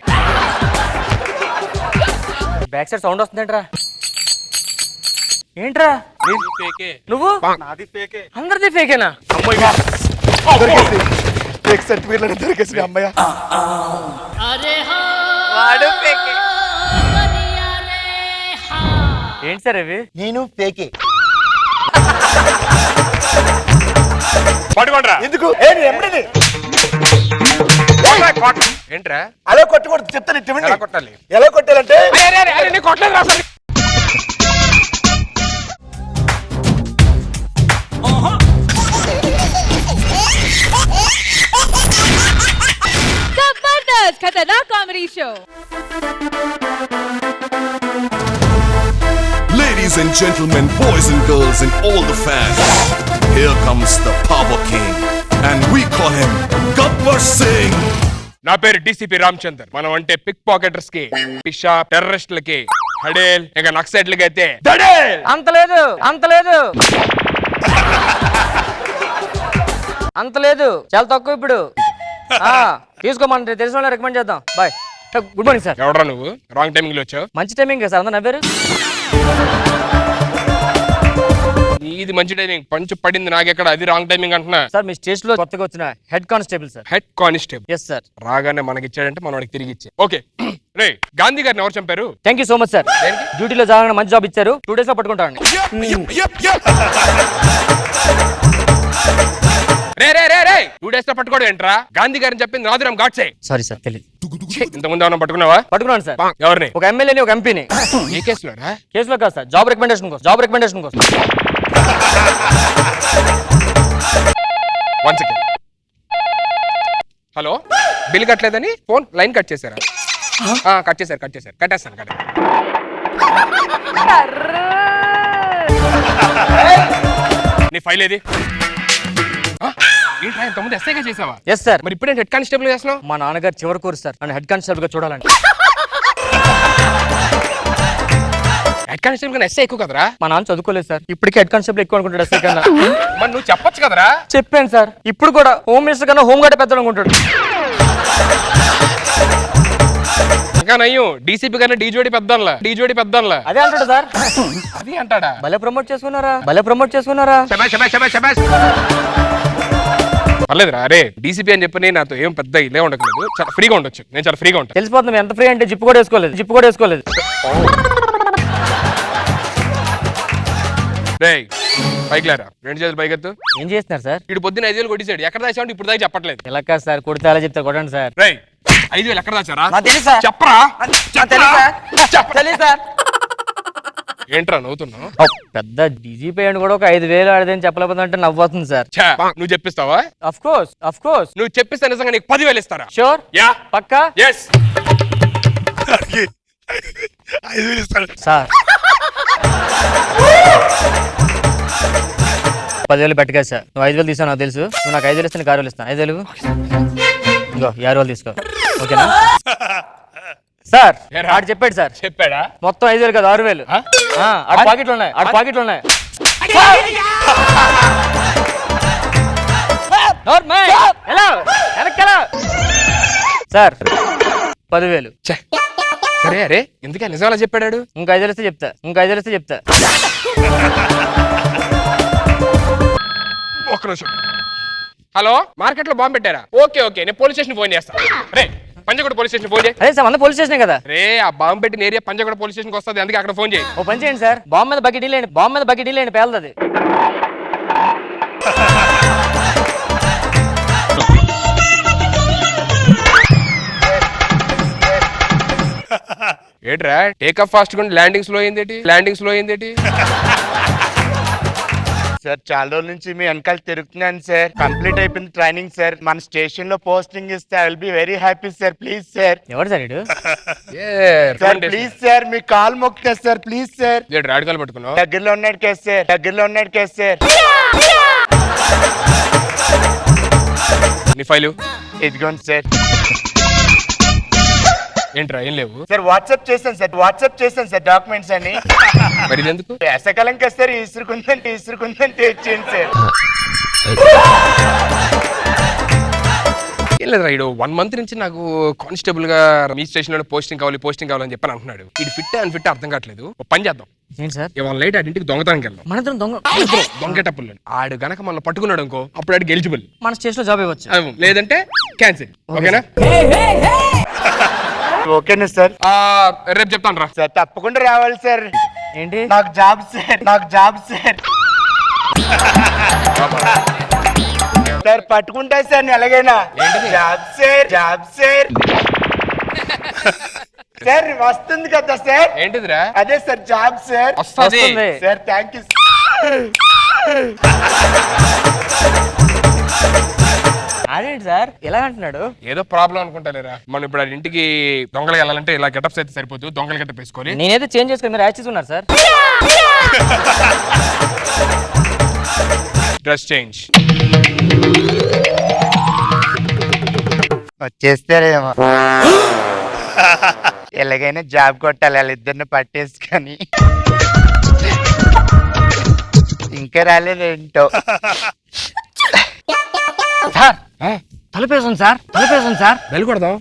బ్యాక్ సైడ్ సౌండ్ వస్తుందేంట్రా? ఏంట్రా నువ్వు? అందరిది ఫేకేనా? ఫేక్ సర్టిఫికెట్లు దొరికేసి అమ్మయ్య. వాడు ఫేకే. ఏంటి సార్ ఇవి? నేను ఫేకే. పట్టుకోండిరా. ఎందుకు? ఏంట్రా అలా కొట్టకూడదు చెప్తాను. ఎలా కొట్టాలి? ఎలా కొట్టాలంటే కొట్టలేదు రా sir. Jabardasth Khatarnak comedy show. Ladies and gentlemen, boys and girls and all the fans, here comes the Power King and we call him Gabbar Singh. నా పేరు డిసిపి రామచందర్. మనం అంటే పిక్ పాకెటర్స్ కి, పిషా టెర్రరిస్టులకి, హడేల్ ఇంకా నక్సైట్లకి అయితే దడేల్. అంత లేదు చాలా తక్కువ ఇప్పుడు. తీసుకోమంటే తెలిసిన వాళ్ళని రికమెండ్ చేద్దాం. బాయ్. Good morning sir. ఎవడరా నువ్వు? రాంగ్ టైమింగ్ లో వచ్చావు. మంచి టైమింగ్ సార్. అందరూ నవ్వారు. ఇది మంచి టైమింగ్. పంచు పడింది నాకెక్కడ, అది రాంగ్ టైమింగ్ అంటున్నా. సార్ మీ స్టేషన్ లో కొత్తగా వచ్చిన head constable sir. Head constable. Yes sir. రాగానే మనకి ఇచ్చాడంటే మనం వాడికి తిరిగి ఇచ్చే. ఓకే రే, గాంధీ గారిని ఎవరు చంపారు? Thank you so much sir. డ్యూటీలో జాయిన్ మంచి జాబ్ ఇచ్చారు. 2 days లో పట్టుకుంటాను. Yep. చేస్తే పట్టుకోవడం ఏంట్రా? గాంధీ గారిని చెప్పింది నాథురామ్ గాడ్సే. సారీ సార్ తెలియదు. ఇంతకుముందు ఏమన్నా పట్టుకున్నావా? పట్టుకున్నాను సార్. ఎవరిని? ఒక ఎమ్మెల్యేని ఒక ఎంపీని. ఏ కేసులోరా? కేసులో కాదు సార్, జాబ్ రికమెండేషన్ కోసం. జాబ్ రికమెండేషన్ కోసం. 1 సెకండ్. హలో, బిల్ కట్టలేదని ఫోన్ లైన్ కట్ చేశారా? కట్ చేశారు కట్టేస్తాను. నీ ఫైల్ ఏది? ఏంట్రా ఇంతకుముందు ఎస్ఐగా చేసావా? Yes sir. మరి ఇప్పుడే హెడ్ కానిస్టేబుల్ చేస్తున్నావు? మా నాన్నగారు చివరి కోరు సార్ నన్ను హెడ్ కానిస్టేబుల్ గా చూడాలండి. హెడ్ కానిస్టేబుల్ కన్నా ఎస్ఐ ఎక్కువ కదరా? మా నాన్న చదువుకోలేదు సార్, ఇప్పటికే హెడ్ కానిస్టేబుల్ ఎక్కువ అనుకుంటాడు ఎస్ఐ కన్నా. మరి నువ్వు చెప్పొచ్చు కదరా? చెప్పాను సార్, ఇప్పుడు కూడా హోమ్ మినిస్టర్ కన్నా హోమ్ గార్డ్ పెద్ద అనుకుంటాడు. ఇంకా నయ్యం, డీసీపీ కన్నా డీజోడి పెద్దలా. అదే అంటాడు సార్. అది అంటాడా? భలే ప్రమోట్ చేసుకున్నారా. పర్లేదురా. అరే డీసీపీ అని చెప్పని నాతో ఏం పెద్ద ఇదే ఉండట్లేదు, చాలా ఫ్రీగా ఉండొచ్చు. నేను చాలా ఫ్రీగా ఉంటాను. తెలిసిపోతుంది ఎంత ఫ్రీ అంటే జిప్పు కూడా వేసుకోలేదు. రేయ్ పైకి లేరా, 2 చేతులు పైకెత్తు. ఏం చేస్తున్నారు సార్? ఇటు పొద్దున్న 5,000 కొట్టిసాడు. ఎక్కడ దాచావు ఇప్పుడు దాకా చెప్పట్లేదు. ఇలా కాదు సార్, కొడితే అలా చెప్తే కొట్టండి సార్. రేయ్ 5,000 ఎక్కడ దాచారా? చెప్పరా? ఏంట్రా నవ్వుతున్నావు? పెద్ద డీజీపీ అని కూడా ఒక 5,000 ఆడదని చెప్పలేకపోతుంటే నవ్వుతుంది సార్. నువ్వు చెప్పిస్తావా? Of course. నువ్వు చెప్పిస్తే నిజంగా నీకు 10,000 ఇస్తారా? షూర్. యా పక్కా. ఎస్ సార్ 10,000 పెట్టగా సార్. నువ్వు 5,000 తీసావు నాకు తెలుసు. నువ్వు నాకు 5,000 ఇస్తే 6,000 ఇస్తాను. 5,000 ఇంకో 50,000 తీసుకో. ఓకేనా సార్? ఆడు చెప్పాడు సార్. చెప్పాడా? మొత్తం 5,000 కాదు 6,000. ఆడ పాకెట్లు ఉన్నాయి. సార్ 10,000. సరే అరే ఎందుకే నిజాలా చెప్పాడు? ఇంకా 5,000 ఇస్తే చెప్తా. ఒక్క నిమిషం. హలో, మార్కెట్ లో బాంబు పెట్టారా? ఓకే నేను పోలీస్ స్టేషన్ ఫోన్ చేస్తా. రే పంజగుట్ట పోలీస్ స్టేషన్ ఫోన్ చేయి. అదే సార్, మన పోలీస్ స్టేషన్ కదా. రే ఆ బాంబు పెట్టిన ఏరియా పంజగుట్ట పోలీస్ స్టేషన్ వస్తుంది, అందుకే అక్కడ ఫోన్ చేయి. ఓ పని చేయండి సార్, బాంబు మీద బకెట్ ఇల్లేండి పేలది. ఏట్రా టేక్ ఆఫ్ ఫాస్ట్ గా ల్యాండింగ్ స్లో అయిందేటి? సార్ చాలా రోజుల నుంచి మీ వెనకాల తిరుగుతున్నాను సార్. కంప్లీట్ అయిపోయింది ట్రైనింగ్ సార్. మన స్టేషన్ లో పోస్టింగ్ ఇస్తే I will be very happy sir. Please sir. ఎవరు సార్ ఇడు? సార్ ప్లీజ్ సార్, మీ కాల్ మొక్కుతా సార్. Please sir. రాడికాలు పట్టుకున్నావు? దగ్గరలో ఉన్నాడు కేసు సార్. నీ ఫైలు ఇదిగోండి సార్. ఏంట్రా ఏం లేవు? సార్ వాట్సాప్ చేశాను సార్ డాక్యుమెంట్స్ అని. మరి ఎందుకు? వేసకాలం కదా సార్, ఇసురుకుందంటే ఇచ్చేయండి సార్. ఏం లేదు రైడు 1 మంత్ నుంచి నాకు కానిస్టేబుల్ గా మీ స్టేషన్ లో పోస్టింగ్ కావాలని చెప్పని అంటున్నాడు. ఇది ఫిట్ అర్థం కావట్లేదు. ఒక పని చేద్దాం. ఏంటి సార్? ఇవాళ నైట్ ఆడింటికి దొంగతనానికి వెళ్దాం. మన దొంగటప్పులు ఆడు గనక మనం పట్టుకున్నాడు అనుకో, అప్పుడు ఆడికి ఎలిజిబుల్. మన స్టేషన్ లో జాబ్ ఇవ్వచ్చు. లేదంటే క్యాన్సిల్. ఓకేనా? ఓకేనా సార్? రేపు చెప్తాను రా. సార్ తప్పకుండా రావాలి సార్. ఏంటి? నాకు జాబ్ సార్. సార్ పట్టుకుంటా సార్ ఎలాగైనా. Job sir. సార్ వస్తుంది కదా సార్. ఏంటిదిరా? అదే సార్ జాబ్ సార్. వస్తుంది సార్. Thank you. అదేంటి సార్ ఇలా అంటున్నాడు? ఏదో ప్రాబ్లం అనుకుంటారా. మనం ఇప్పుడు ఇంటికి దొంగలు వెళ్ళాలంటే ఇలా గెటప్స్ అయితే సరిపోతుంది. దొంగల గెటప్ వేసుకొని నేనైతే చేంజ్ చేసుకుని మీరు యాక్ట్ ఉన్నారు సార్. Dress change. వచ్చేస్తారేమో. ఎలాగైనా జాబ్ కొట్టాలి వాళ్ళిద్దరిని పట్టేసుకొని. ఇంకా రాలేదేంటో. సార్ తలుపేసాం సార్. బెల్ కొడదాం.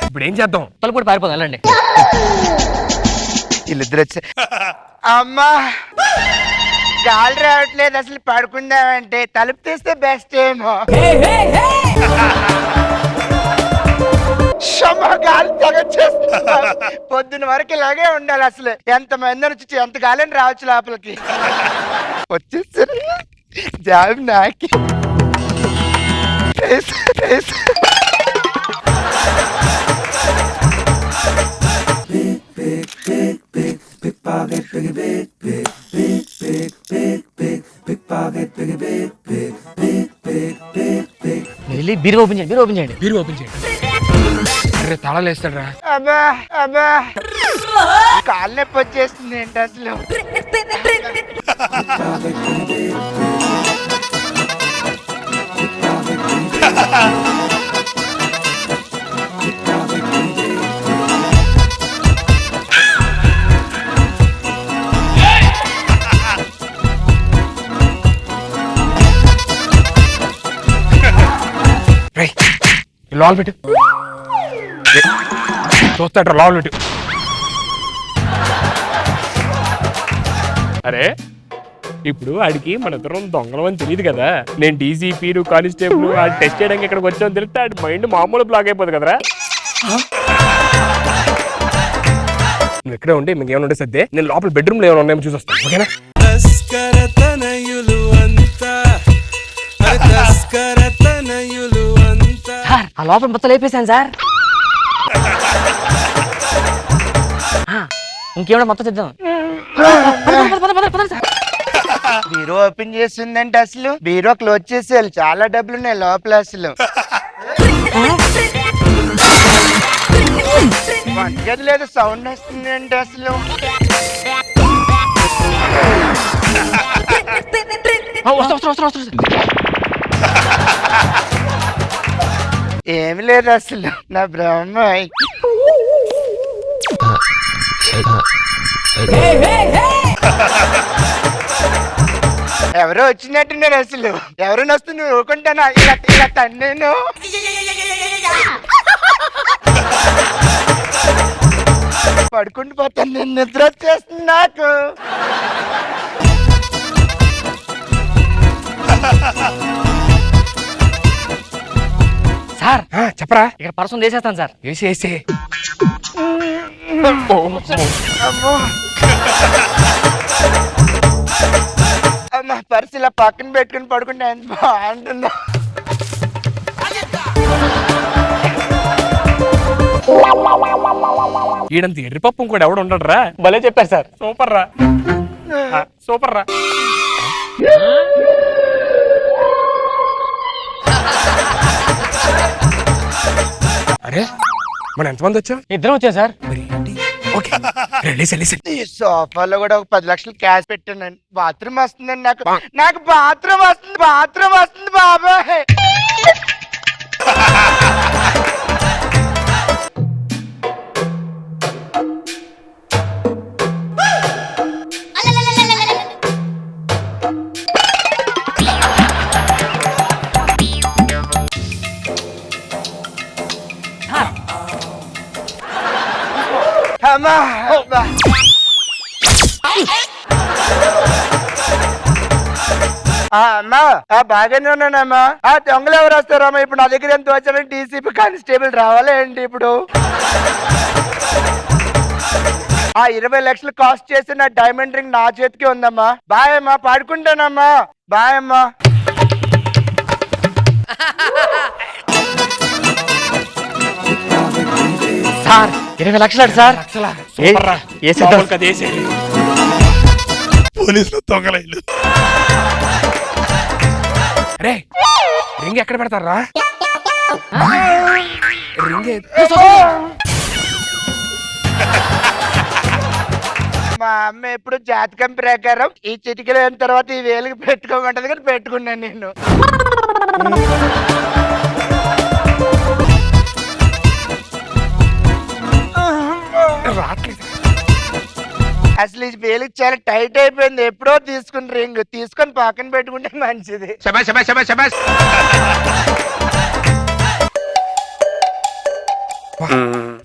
ఇప్పుడు ఏం చేద్దాం? తలుపు కూడా పారిపోదాం. వెళ్ళండి. వీళ్ళిద్దరు వచ్చి అమ్మా గాలి రావట్లేదు, అసలు పడుకుందామంటే తలుపు తీస్తే బెస్ట్ ఏమో. గాలి తగొచ్చేస్తున్నా. పొద్దున వరకు ఇలాగే ఉండాలి. అసలు ఎంత మంది వచ్చి ఎంత గాలిని రావచ్చు లోపలికి. వచ్చేసారు జాబ్ నాకి వెళ్ళి బీరు ఓపెన్ చేయండి, బీరు ఓపెన్ చేయండి. అరే తాళాలు వేస్తాడు రా. అబ్బా అబ్బా కాళ్ళు నొప్పి వచ్చేస్తుంది ఏంటి అసలు. రేయ్, ఈ లోపల పెట్టు. చూస్తాడు లోపల పెట్టు. అరే ఇప్పుడు వాడికి మన ఇద్దరం దొంగలం అని తెలియదు కదా. నేను డీసీపీ కానిస్టేబుల్ టెస్ట్ చేయడానికి ఇక్కడికి వచ్చామని తెలిస్తే ఆడి మైండ్ మామూలు బ్లాక్ అయిపోతుంది కదరా. నువ్వు ఇక్కడే ఉంటే మీకు ఏమైనా ఉంటే సర్దే, నేను లోపల బెడ్రూమ్ లో ఏమైనా ఉన్నాయో చూసి వస్తాను. ఓకేనా? సార్ ఆ లోపల మొత్తం లేపేశాను సార్. ఇంకేమైనా మొత్తం చేద్దాం. బీరో ఓపెన్ చేస్తుందంటే అసలు బీరో క్లోజ్ చేసేయాలి. చాలా డబ్బులు ఉన్నాయి లోపల అసలు. వంటగది లేదు సౌండ్ వస్తుంది అంటే అసలు. ఏమి లేదు అసలు నా బ్రహ్మ. ఎవరో వచ్చినట్టున్నారు అసలు. ఎవరైనా వస్తే నువ్వు ఊరుకుంటానా? ఇలా ఇలా తన్నేను. పడుకుంటూ పోతాను, నేను నిద్ర వచ్చేస్తుంది నాకు. సార్ చెప్పరా. ఇక్కడ పర్సన్ చేసేస్తాను సార్. వేసే అమ్మో అమ్మ పర్సు ఇలా పక్కన పెట్టుకుని పడుకుంటే ఎంత బాగుంటుందో. ఈడంత ఎర్రిపప్పు కూడా ఎవడు ఉండడు రా. భలే చెప్పారు సార్. సూపర్ రా, సూపర్ రా. అరే మనం ఎంతమంది వచ్చాం? ఇద్దరం వచ్చాం సార్. ఈ సోఫాలో కూడా ఒక 10 లక్షలు క్యాష్ పెట్టానండి. బాత్రూమ్ వస్తుందండి నాకు. నాకు బాత్రూమ్ వస్తుంది బాబాయ్. అమ్మా అమ్మా బాగానే ఉన్నానమ్మా. దొంగలు ఎవరు వస్తారమ్మా? ఇప్పుడు నా దగ్గర ఎంత వచ్చారని డీసీపీ కానిస్టేబుల్ రావాలా ఏంటి ఇప్పుడు? 20 లక్షలు కాస్ట్ చేసి నా డైమండ్ రింగ్ నా చేతికి ఉందమ్మా. బాయ్ అమ్మా, పాడుకుంటానమ్మా. బాయ్ అమ్మా. సార్ 20 లక్షలు సార్. పోలీసులు దొంగలైలు. అరే రింగ్ ఎక్కడ పెడతారా? రింగ్ మా అమ్మ ఎప్పుడు జాతకం ప్రకారం ఈ చిటికలు అయిన తర్వాత ఈ వేలుకి పెట్టుకోమంటది కానీ పెట్టుకున్నాను నేను. అసలు ఈ వేలికి చాలా టైట్ అయిపోయింది. ఎప్పుడో తీసుకుని రింగ్ తీసుకొని పక్కన పెట్టుకుంటే మంచిది.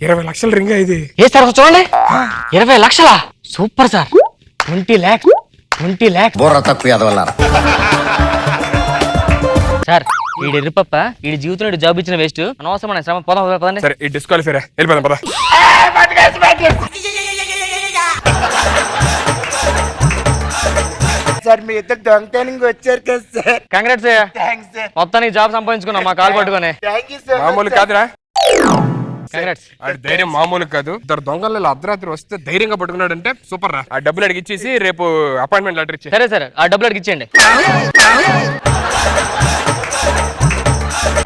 20 లక్షల రింగ్ ఇది. ఏ సార్ చూడండి, 20 లక్షలా? Super sir. 20 లాక్స్ బుర్ర తక్కువ ఎదవల్లారా. సార్ వీడి ఎర్రిపప్ప, వీడి జీవితంలో జాబ్ ఇచ్చిన వేస్ట్, అనవసరమైన శ్రమ. పదండి. సరే ఈ డిస్క్వాలిఫై రా, వెళ్ళిపోదాం పద. సార్ మీ ఇద్దరు దొంగతనంగా వచ్చారు కదా సార్. Congrats thanks sir. మొత్తానికి జాబ్ సంపాదించుకున్నాం మా కాల్ పట్టుకొని. Thank you sir. మామూలు కాదురా, కంగ్రాట్స్. ఆడి ధైర్యం మామూలు కాదు. ఇద్దరు దొంగలు అర్ధరాత్రి వస్తే ధైర్యంగా పట్టుకున్నాడు అంటే సూపర్ రా. ఆ డబ్బులు అడిగి ఇచ్చేసి రేపు అపాయింట్మెంట్ లెటర్ ఇచ్చే. సరే సరే, ఆ డబ్బులు అడిగి ఇచ్చేయండి.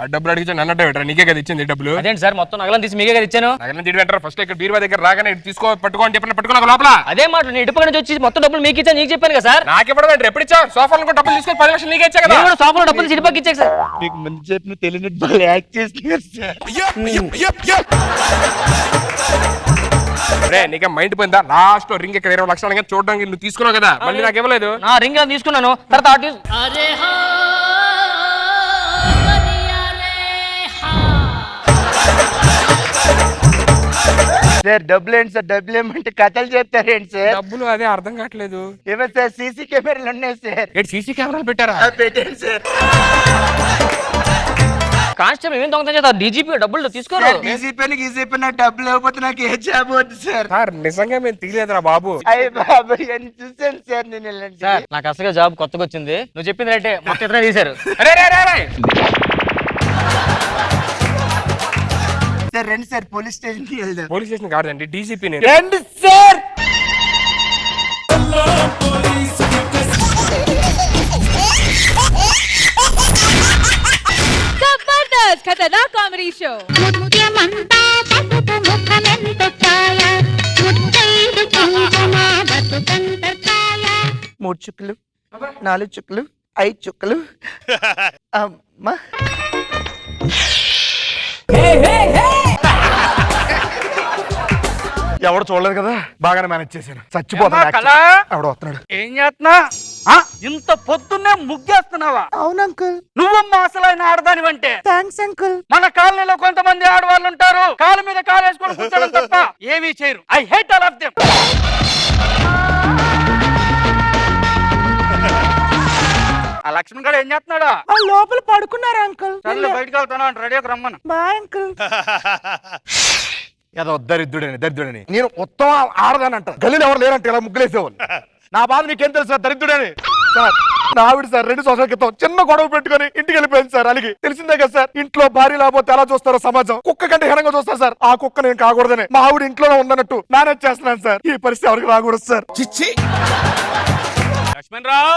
ఆ డబ్బులు అడిగించండి అన్నట్టు పెట్టరా, నీకే కదా ఇచ్చింది డబ్బులు. అదేంటి సార్, మొత్తం నగలను తీసి మీకే కదా ఇచ్చాను. నగలను తిడి పెట్టరా. ఫస్ట్ ఇక్కడ బీరువా దగ్గర రాగానే ఇటు తీసుకో పట్టుకో అని చెప్పిన పట్టుకున్నా లోపల. అదే మాట, నేను ఇటుపక్క నుంచి వచ్చి మొత్తం డబ్బులు మీకు ఇచ్చాను, నీకు చెప్పాను కదా సార్. నాకు ఇవ్వడం ఏంటి, ఎప్పుడు ఇచ్చావు? సోఫాలో డబ్బులు తీసుకొని 10 లక్షలు నీకే ఇచ్చా కదా. నేను కూడా సోఫాలో డబ్బులు ఇటుపక్క ఇచ్చాను సార్. మీకు ముందు చెప్పిన తెలియనట్టు బాగా యాక్ట్ చేస్తున్నారు సార్. రే నీకే మైండ్ పోయిందా? లాస్ట్ రింగ్ ఇక్కడ 20 లక్షలు చూడడానికి నువ్వు తీసుకున్నావు కదా, మళ్ళీ నాకు ఇవ్వలేదు. నా రింగ్ తీసుకున్నాను, తర్వాత అటు సార్ డబ్బులు ఏంటి సార్? డబ్బులు ఏమంటే కథలు చెప్తారేంటి సార్? డబ్బులు అదే అర్థం కావట్లేదు. ఏమో సార్ సీసీ కెమెరాలు ఉన్నాయి సార్. ఏంటి సీసీ కెమెరాలు పెట్టారా? పెట్టండి సార్. కానిస్టేబుల్ ఏం దొంగతనం చేస్తారు? డీజీపీ డబ్బులు తీసుకోరు. గీజీపీ నాకు డబ్బులు ఇవ్వకపోతే నాకు ఏ జాబ్ వద్దు సార్. సార్ నిజంగా మేము తీయలేదురా బాబు. అయ్యి బాబు అని చూసాను సార్ నేను ఇలాంటి. సార్ నాకు అసలు జాబ్ కొత్తగా వచ్చింది, నువ్వు చెప్పింది రైటే, మొత్తం ఇతనే తీశారు. అరే రే రే రే. సార్ రండి సార్ పోలీస్ స్టేషన్ కి వెళ్దాం. పోలీస్ స్టేషన్ కాదండి, డీసీపీ. రండి sir. Jabardasth Khatarnak comedy show. ముత్యమంతా పసుపు ముఖమెంత ఛాయ ముత్తైదు కుంకుమ బతుకంత ఛాయ. 3 చుక్కలు 4 చుక్కలు 5 చుక్కలు అమ్మా. ఎవడు చూడలేదు కదా, బాగానే మేనేజ్ చేశాను. చచ్చిపోతాను. ఎవడో వస్తున్నాడు. ఏం చేస్తున్నా? ఇంత పొద్దున్నే ముగ్గేస్తున్నావా? అవును అంకుల్. నువ్వమ్మా అసలైన ఆడదానివంటే. Thanks uncle. మన కాలనీలో కొంతమంది ఆడవాళ్ళు ఉంటారు, కాలు మీద కాలు వేసుకొని కూర్చోడం తప్ప ఏమీ చేయరు. I hate all of them. ఆ లక్ష్మణ్ గారు ఏం చేస్తున్నాడా? లోపల పడుకున్నారు అంకుల్. బయటకు వెళ్తాను, రెడీకి రమ్మను. Bye uncle. ఏదో దరిద్రుడని నేను ఉత్తమ ఆడదాని అంట. గల్లీలో ఎవరు లేరంటే ఇలా ముగ్గులేసేవాళ్ళు. నా బాధ నీకేం తెలుసు సార్, దరిద్రుడని. సార్ నా ఆవిడ సార్ 2 సంవత్సరాల క్రితం చిన్న గొడవ పెట్టుకుని ఇంటికి వెళ్ళిపోయింది సార్. అలిగి తెలిసిందే కదా సార్, ఇంట్లో భార్య లేకపోతే ఎలా చూస్తారో సమాజం. కుక్క కంటే హీనంగా చూస్తారు సార్. ఆ కుక్క నేను కాకూడదని మా ఆవిడ ఇంట్లోనే ఉందన్నట్టు మేనేజ్ చేస్తున్నాను సార్. ఈ పరిస్థితి ఎవరికి రాకూడదు సార్. లక్ష్మణ్ రావు,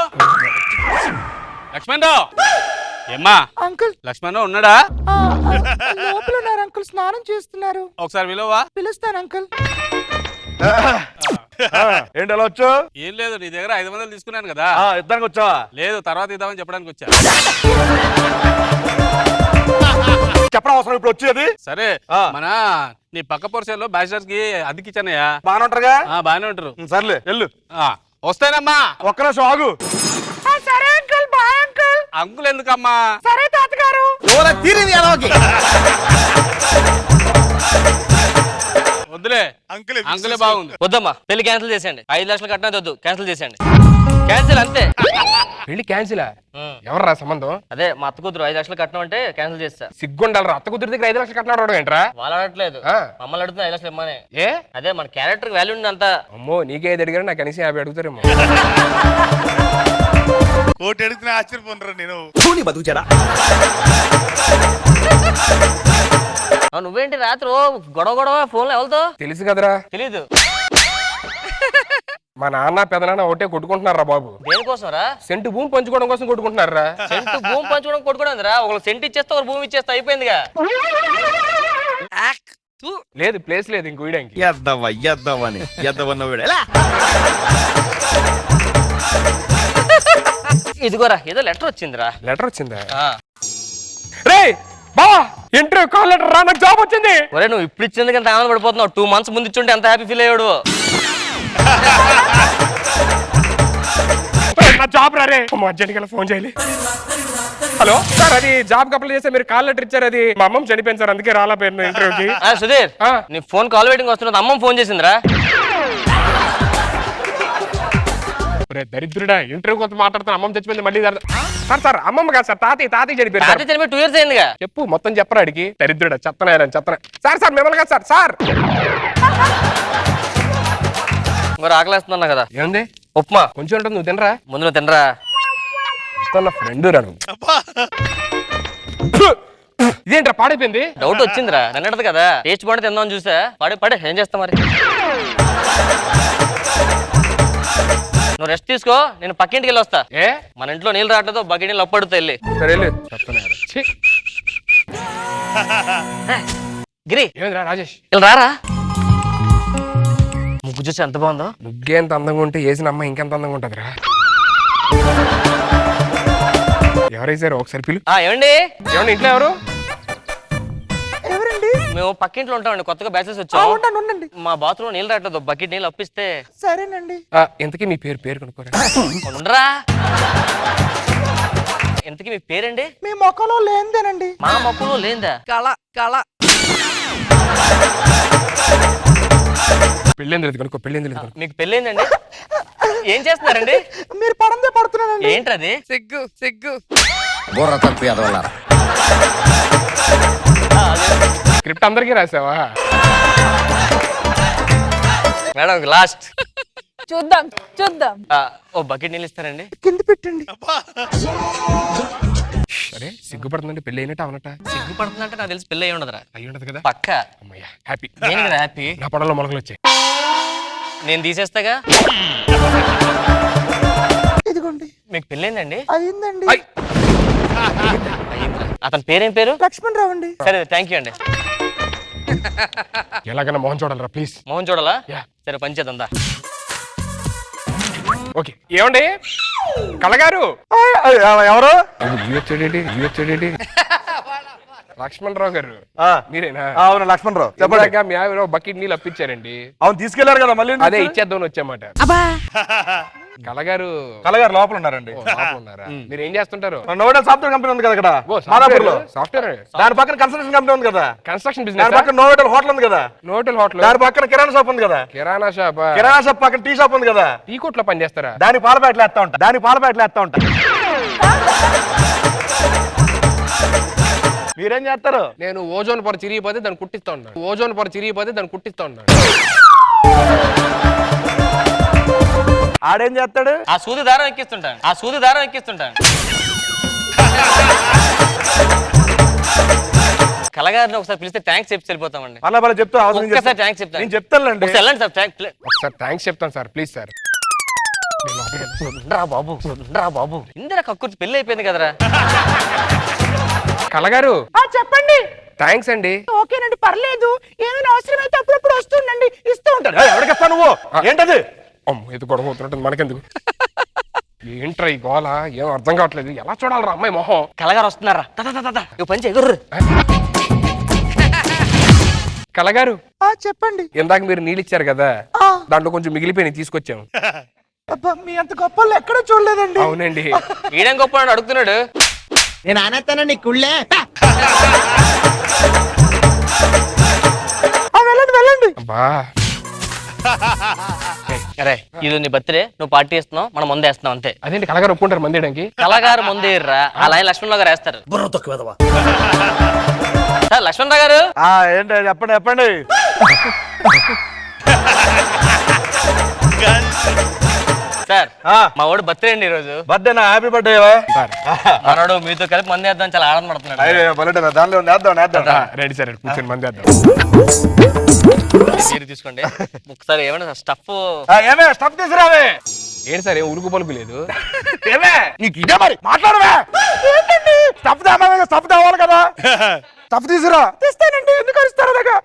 లక్ష్మణ్ రావు. ఏమ్మా అంకుల్ లక్ష్మణ్ రావు ఉన్నాడా? లోపల ఉన్నారు అంకుల్, స్నానం చేస్తున్నారు. ఒకసారి విలువా. పిలుస్తాను అంకుల్. ఏంటి అలా వచ్చు? ఏం లేదు, నీ దగ్గర 500 తీసుకున్నాను కదా. ఇద్దరికి వచ్చావా? లేదు, తర్వాత ఇద్దామని చెప్పడానికి వచ్చా. చెప్పడం అవసరం ఇప్పుడు వచ్చేది. సరే మన నీ పక్క పొరసేలో బ్యాచిలర్స్ కి అద్దెకిచ్చానయ్యా. బాగానే ఉంటారుగా? బాగానే ఉంటారు. సర్లే వెళ్ళు. వస్తానమ్మా. ఒక్క నిమిషం ఆగు. సరే అంకుల్. Bye uncle. అంకుల్ ఎందుకమ్మా? సరే తాతగారు. వద్దులే, అంకులే బాగుంది. వద్దమ్మా, పెళ్లి క్యాన్సిల్ చేసేయండి. 5 లక్షలు కట్టినది వద్దు, క్యాన్సిల్ చేసేయండి. క్యాన్సిల్ అంతే. పెళ్లి క్యాన్సిల్? ఎవర్రా సంబంధం? అదే మా అత్త కూతురు 5 లక్షలు కట్టడం అంటే క్యాన్సిల్ చేస్తా. సిగ్గుండాలరా, అత్త కుదిరి దగ్గర 5 లక్షలు కట్టినాడు ఏంట్రా? వాళ్ళు అడగట్లేదు, మమ్మల్ని అడుగుతున్నా 5 లక్షలు ఇమ్మని. ఏ అదే మన క్యారెక్టర్ వాల్యూ ఉంది అంతా. అమ్మో, నీకే అడిగారు, నాకు కనీసం 50 అడుగుతారేమో. కోటి అడిగితే ఆశ్చర్యపోనరా నేను. నువ్వేంటి రాత్రి గొడవ ఫోన్లో ఎవరితో? తెలుసు కదరా. తెలీదు. మా నాన్న పెదనాన్న ఒకటే కొట్టుకుంటున్నారా బాబు. దేనికోసం రా? సెంటు భూమి పంచుకోవడం కోసం కొట్టుకుంటున్నారా. సెంటు భూమి పంచుకోవడం కొట్టుకోవడం రా. ఒకళ్ళు సెంటు ఇచ్చేస్తే ఒక భూమి ఇచ్చేస్తే అయిపోయిందిగా. లేదు, ప్లేస్ లేదు ఇంకో వీడానికి. ఇదిగోరా, ఏదో లెటర్ వచ్చిందిరా. లెటర్ వచ్చిందా? రే బా, ఇంటర్వ్యూ కాల్ లెటర్ రా, నాకు జాబ్ వచ్చింది. ఒరే నువ్వు ఇప్పుడు ఇచ్చింది కానీ ఆనంద పడిపోతున్నావు. 2 months ముందు ఇచ్చుంటే ఎంత హ్యాపీ ఫీల్ అయ్యాడు. నా జాబ్ రా రే. అర్జెంట్గా ఫోన్ చేయాలి. హలో సార్, అది జాబ్ అప్లై చేస్తే మీరు కాల్ లెటర్ ఇచ్చారు. అది మా అమ్మమ్మ చనిపోయింది సార్, అందుకే రాలా పేరు ఇంటర్వ్యూకి. సుధీర్, నీ ఫోన్ కాల్ వెయిటింగ్ వస్తున్నది. అమ్మమ్మ ఫోన్ చేసిందిరా. దరిద్రుడా, ఇంటర్వ్యూ కొంత మాట్లాడుతున్నా, అమ్మమ్మ చచ్చిపోయింది మళ్ళీ. సార్ అమ్మమ్మ కాదు సార్, తాతయ్య చనిపోయారు. తాతయ్య చనిపోయి 2 years అయిందిగా. చెప్పు, మొత్తం చెప్పరా అడిగి. దరిద్రుడా, చెత్తనా సార్ మిమ్మల్ని కాదు సార్. మరి ఆకలేస్తున్నా కదా. ఏముంది? ఉప్మా కొంచెం ఉంటుంది, నువ్వు తినరా. ముందు నువ్వు తినరా. నా ఫ్రెండ్ రాను. ఇదేంట్రా పాడైపోయింది? డౌట్ వచ్చిందిరా, నిన్నటిది కదా, టేస్ట్ బాగుంటే తిందామని చూసా. పడే ఏం చేస్తా మరి. నువ్వు రెస్ట్ తీసుకో, నేను పక్కింటికి వెళ్ళి వస్తా. ఏ మన ఇంట్లో నీళ్ళు రావట్లేదు, బకెట్ నీళ్ళు అప్పడుతా వెళ్ళి. సరే వెళ్ళు. చెప్తాను కదా. ఛీ. గిరి ఏమైందిరా రాజేష్? ఇలా రారా. ముగ్గు చూసి ఎంత బాగుందో. ముగ్గే ఎంత అందంగా ఉంటే వేసిన అమ్మాయి ఇంకెంత అందంగా ఉంటదిరా. ఎవరైసారు ఒకసారి పిలు. ఏమండి ఏమన్నా ఇంట్లో ఎవరు? ఎవరండి? మేము పక్కింట్లో ఉంటామండి, కొత్తగా బ్యాచెస్ వచ్చాం. ఉండండి. మా బాత్రూమ్ నీళ్ళు రావట్లేదు, బకెట్ నీళ్ళు అప్పిస్తే. సరేనండి. ఇంతకీ మీ పేరు కనుక్కోరా. ఉండరా. ఇంతకీ మీ పేరండి? మీ మొక్కలో లేనిదేనండి. మా మొక్కలో లేందా? కళ పెళ్ళేంది లేదు కనుక్కో. పెళ్ళేంది లేదు కనుక్కో. మీకు పెళ్ళైందండి? ఏం చేస్తున్నారండి? మీరు పడందే పడుతున్నానండి. ఏంటది? సిగ్గు బుర్ర తప్పి అదవల్లారా. స్క్రిప్ట్ అందరికీ రాసావా? Madam last. చూద్దాం ఓ బకెట్ నీళ్ళు ఇస్తారండి? కింద పెట్టండి. అరే సిగ్గుపడుతుందండి, పెళ్ళి అయినట్టు అవనట. సిగ్గుపడుతుందంటే నాకు తెలిసి పెళ్ళి అయి ఉండదురా. అయ్యి ఉండదు కదా. పక్క. అమ్మయ్య హ్యాపీ. నేను కదా హ్యాపీ. నా పడలో మొలకలు వచ్చాయి. నేను తీసేస్తాగా. ఇదిగోండి. మీకు పెళ్ళైందండి? అయిందండి. అయ్యిందిరా. అతని పేరేం పేరు? లక్ష్మణ్ రావు అండి. సరే థ్యాంక్ యూ అండి. ఎలాగైనా మోహన్ చూడాలరా ప్లీజ్. మోహన్ చూడాలా? యా. సరే పంచేద్దా. ఓకే. ఏమండి కళగారు? ఎవరు? వచ్చాడేంటి? లక్ష్మణరావు గారు మీరేనా? అవును లక్ష్మణరావు. చెప్పండి. మీ ఆవిడ బకెట్ నీళ్ళు అప్పించారండి. అవును తీసుకెళ్లారు కదా మళ్ళీ. అదే ఇచ్చేద్దామని వచ్చామాట. కళగారు కలగారు లోపల ఉన్నారండి. ఉన్నారా? మీరు ఏం చేస్తుంటారు? నోడల్ సాఫ్ట్వేర్ కంపెనీ ఉంది కదా ఇక్కడ మాదాపూర్లో. సాఫ్ట్వేర్. దాని పక్కన కన్స్ట్రక్షన్ కంపెనీ ఉంది కదా. కన్స్ట్రక్షన్ దాని బిజినెస్. పక్కన నోవెటల్ హోటల్ ఉంది కదా. నోటల్ హోటల్. దాని పక్కన కిరాణా షాప్ ఉంది కదా. కిరాణా షాప్. కిరాణా షాప్ పక్కన టీ షాప్ ఉంది కదా. టీ కొట్లో పని చేస్తారా? దాని పాల ప్యాకెట్లు వేస్తా ఉంటా. మీరేం చేస్తారు? నేను ఓజోన్ పొర చిరిగిపోతే దాన్ని కుట్టిస్తా ఉన్నాను. ఆడేం చేస్తాడు? ఆ సూది దారం ఎక్కిస్తుంటాను. కళగారిని ఒకసారి పిలిస్తే థ్యాంక్స్ చెప్పి వెళ్ళిపోతామండి. మళ్ళీ చెప్తా. ఒక్కసారి థ్యాంక్స్ చెప్తాను. నేను చెప్తానులేండి. ఒకసారి వెళ్ళండి సార్. ఒకసారి థ్యాంక్స్ చెప్తాను సార్ ప్లీజ్ సార్. రా బాబు ఇందిరా కక్కుర్తి పెళ్లి అయిపోయింది కదరా. కళగారు చెప్పండి. థ్యాంక్స్ అండి. ఓకేనండి, పర్లేదు. ఏమైనా అవసరం అయితే అప్పుడప్పుడు వస్తుండండి, ఇస్తూ ఉంటాను. ఎవరికి ఇస్తా నువ్వు? ఏంటది? అమ్మ ఇది గొడవ అవుతున్నట్టు మనకెందుకు? ఏంట్రా ఈ గోల? ఏం అర్థం కావట్లేదు. ఎలా చూడాలరా అమ్మాయి మొహం? కళగారు వస్తున్నారా? పని ఎగుర్రు. కళగారు చెప్పండి. ఇందాక మీరు నీళ్ళు ఇచ్చారు కదా, దాంట్లో కొంచెం మిగిలిపోయి తీసుకొచ్చాము. అబ్బా, మీ అంత గొప్ప ఎక్కడో చూడలేదండి. అవునండి. ఈడేం గొప్ప అని అడుగుతున్నాడు. నేను ఆనేస్తాను నీ కుళ్ళే. వెళ్ళండి. అబ్బా అరే ఇది నీ బర్త్డే, నువ్వు పార్టీ ఇస్తున్నావు, మనం ముందే వేస్తున్నాం అంతే. అదేంటి కళగారు ఒప్పుకుంటారు మందేయడానికి? కళగారు ముందేర్రా, అలా లక్ష్మణరావు గారు వేస్తారు. సార్ లక్ష్మణరావు గారు. ఏంటి చెప్పండి. సార్ మా వాడు బర్త్డే అండి ఈ రోజు. బర్త్డేనా? Happy birthday. మనోడు మీతో కలిపి మంది వేద్దాం చాలా ఆనందపడుతున్నాడు. దానిలో వేద్దాం. రెడీ సార్ కూర్చొని మంది వేద్దాం. మీరు తీసుకోండి ఒకసారి. ఏమైనా స్టఫ్ ఏమే స్టఫ్ తీసుకురావే. ఏంటి సార్ ఏం ఉరుకు పలుకు లేదు? ఏమే నీకు ఇదే మరి మాట్లాడవే. స్టఫ్ తేవాలి కదా. స్టఫ్ తీసుకురా. తీస్తానండి. ఎందుకు అరుస్తారు అలాగా?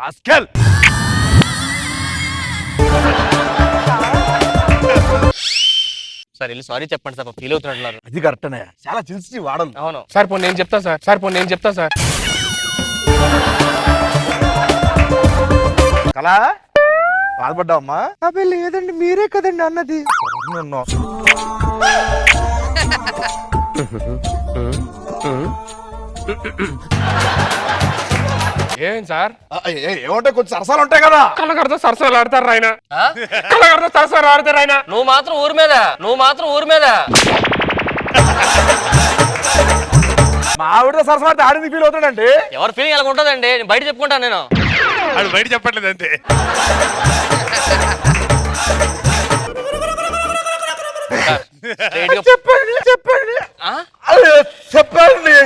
సార్ వెళ్ళి సారీ చెప్పండి సార్, ఫీల్ అవుతున్నట్టున్నారు. అది కరెక్టనే, చాలా చిల్సి వాడను. అవును సార్ పోనీ నేను చెప్తా సార్. కళా బాధపడ్డావమ్మా? అబ్బాయి లేదండి, మీరే కదండి అన్నది. ఏం సార్? ఏమంటే కొంచెం సరసాలు ఉంటాయి కదా. కళ్ళగడతో సరసాలు ఆడతారు ఆయన. కళ్ళగడతో సరసాలు ఆడతారు ఆయన. నువ్వు మాత్రం ఊరి మీద మా ఆవిడ సరస్వతి ఆడింది ఫీల్ అవుతాడండి. ఎవరు ఫీలింగ్ ఎలా ఉంటుందండి, బయట చెప్పుకుంటాను నేను. అది బయట చెప్పట్లేదు అంతే. Straight గా చెప్పండి చెప్పండి ఆ? చెప్పండి.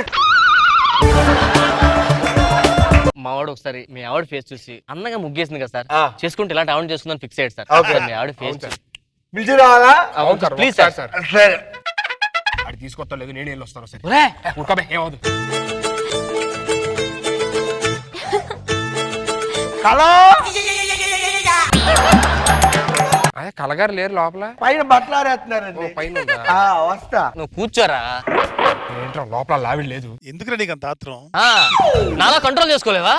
మా వాడు ఒకసారి మీ ఆవిడ ఫేస్ చూసి అందంగా ముగ్గేసింది కదా సార్, ఆ. చేసుకుంటే ఇలాంటి ఆవిడ చేసుకుందని ఫిక్స్ అయ్యాడు సార్. Okay. సార్, మీ ఆవిడ ఫేస్ చూసి పిలిచి రావాలా? అవును సార్, ప్లీజ్ ఒకసారి సార్. సార్. సరే అది తీసుకొస్తా లేదు, నేను వెళ్ళి వస్తాను సార్. ఒరే, ఊరుకోబే, ఏమవుదు. హలో అదే కలగారు లేరు లోపల. పైన బట్టలు ఆరేస్తున్నారండి. ఓ, పైన ఉందా? వస్తా. నువ్వు కూర్చోరా. ఏంట్రా లోపల లావిడ్ లేదు. ఎందుకురా నీకు అంత ఆత్రం? ఆ, నాలా కంట్రోల్ చేసుకోలేవా?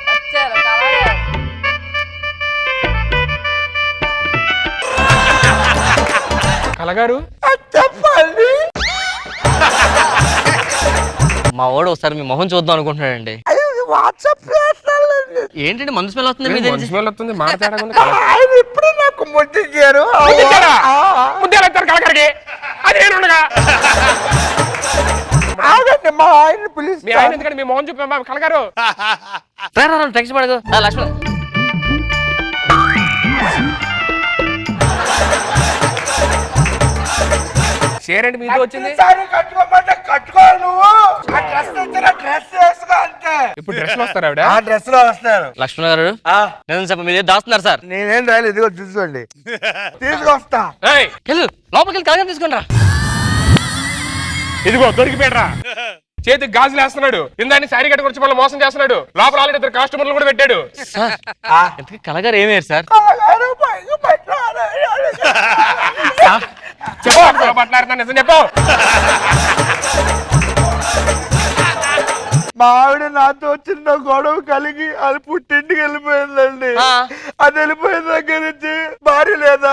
వచ్చారు కలగారు. కలగారు చెప్పండి. మా వాడు ఒకసారి మీ మొహం చూద్దాం అనుకుంటున్నాడండి. వాట్సాప్ చేస్తానండి. ఏంటండి మందు స్మెల్ వస్తుంది మీ దగ్గర నుంచి? స్మెల్ వస్తుంది, మాట తేడా ఉంది. ఆయన ఇప్పుడే నాకు ముట్టించారు. ముద్దేస్తారు కలగారికి, అదేనుండగా. ఆగండి, మా ఆయన మీ పిలుస్తా. ఆయన ఎందుకంటే మీ మొహం చూపి కలగారు. టెక్స్ట్ పడదు. లక్ష్మణ్ షేర్ అండి మీతో వచ్చింది. సారీ కట్టుకోమంటే కట్టుకోవాలి నువ్వు. ఆ డ్రెస్ తెచ్చిన డ్రెస్ వేసుకో అంతే. ఇప్పుడు డ్రెస్ లో వస్తారు ఆవిడ. ఆ డ్రెస్ లో వస్తారు. లక్ష్మణ్ గారు నేను చెప్ప మీరు దాస్తున్నారు సార్. నేనేం రాయలేదు, ఇదిగో చూసుకోండి. తీసుకొస్తా. ఏయ్, వెళ్ళు లోపలికి వెళ్ళి కలగని తీసుకుని రా. ఇదిగో దొరికిపోయాడ్రా. చేతికి గాజులు వేస్తున్నాడు, ఇందాన్ని శారీ కట్టుకొచ్చి మళ్ళీ మోసం చేస్తున్నాడు. లోపల ఆల్రెడీ ఇద్దరు కస్టమర్లు కూడా పెట్టాడు. సార్ ఇంతకీ కలగారు ఏమయ్యారు సార్? చెప్పు పట్టినారు, నిజం చెప్పు. మా ఆవిడ నాతో చిన్న గొడవ కలిగి అది పుట్టింటికి వెళ్ళిపోయిందండి. అది వెళ్ళిపోయిన దగ్గర నుంచి భార్య లేదా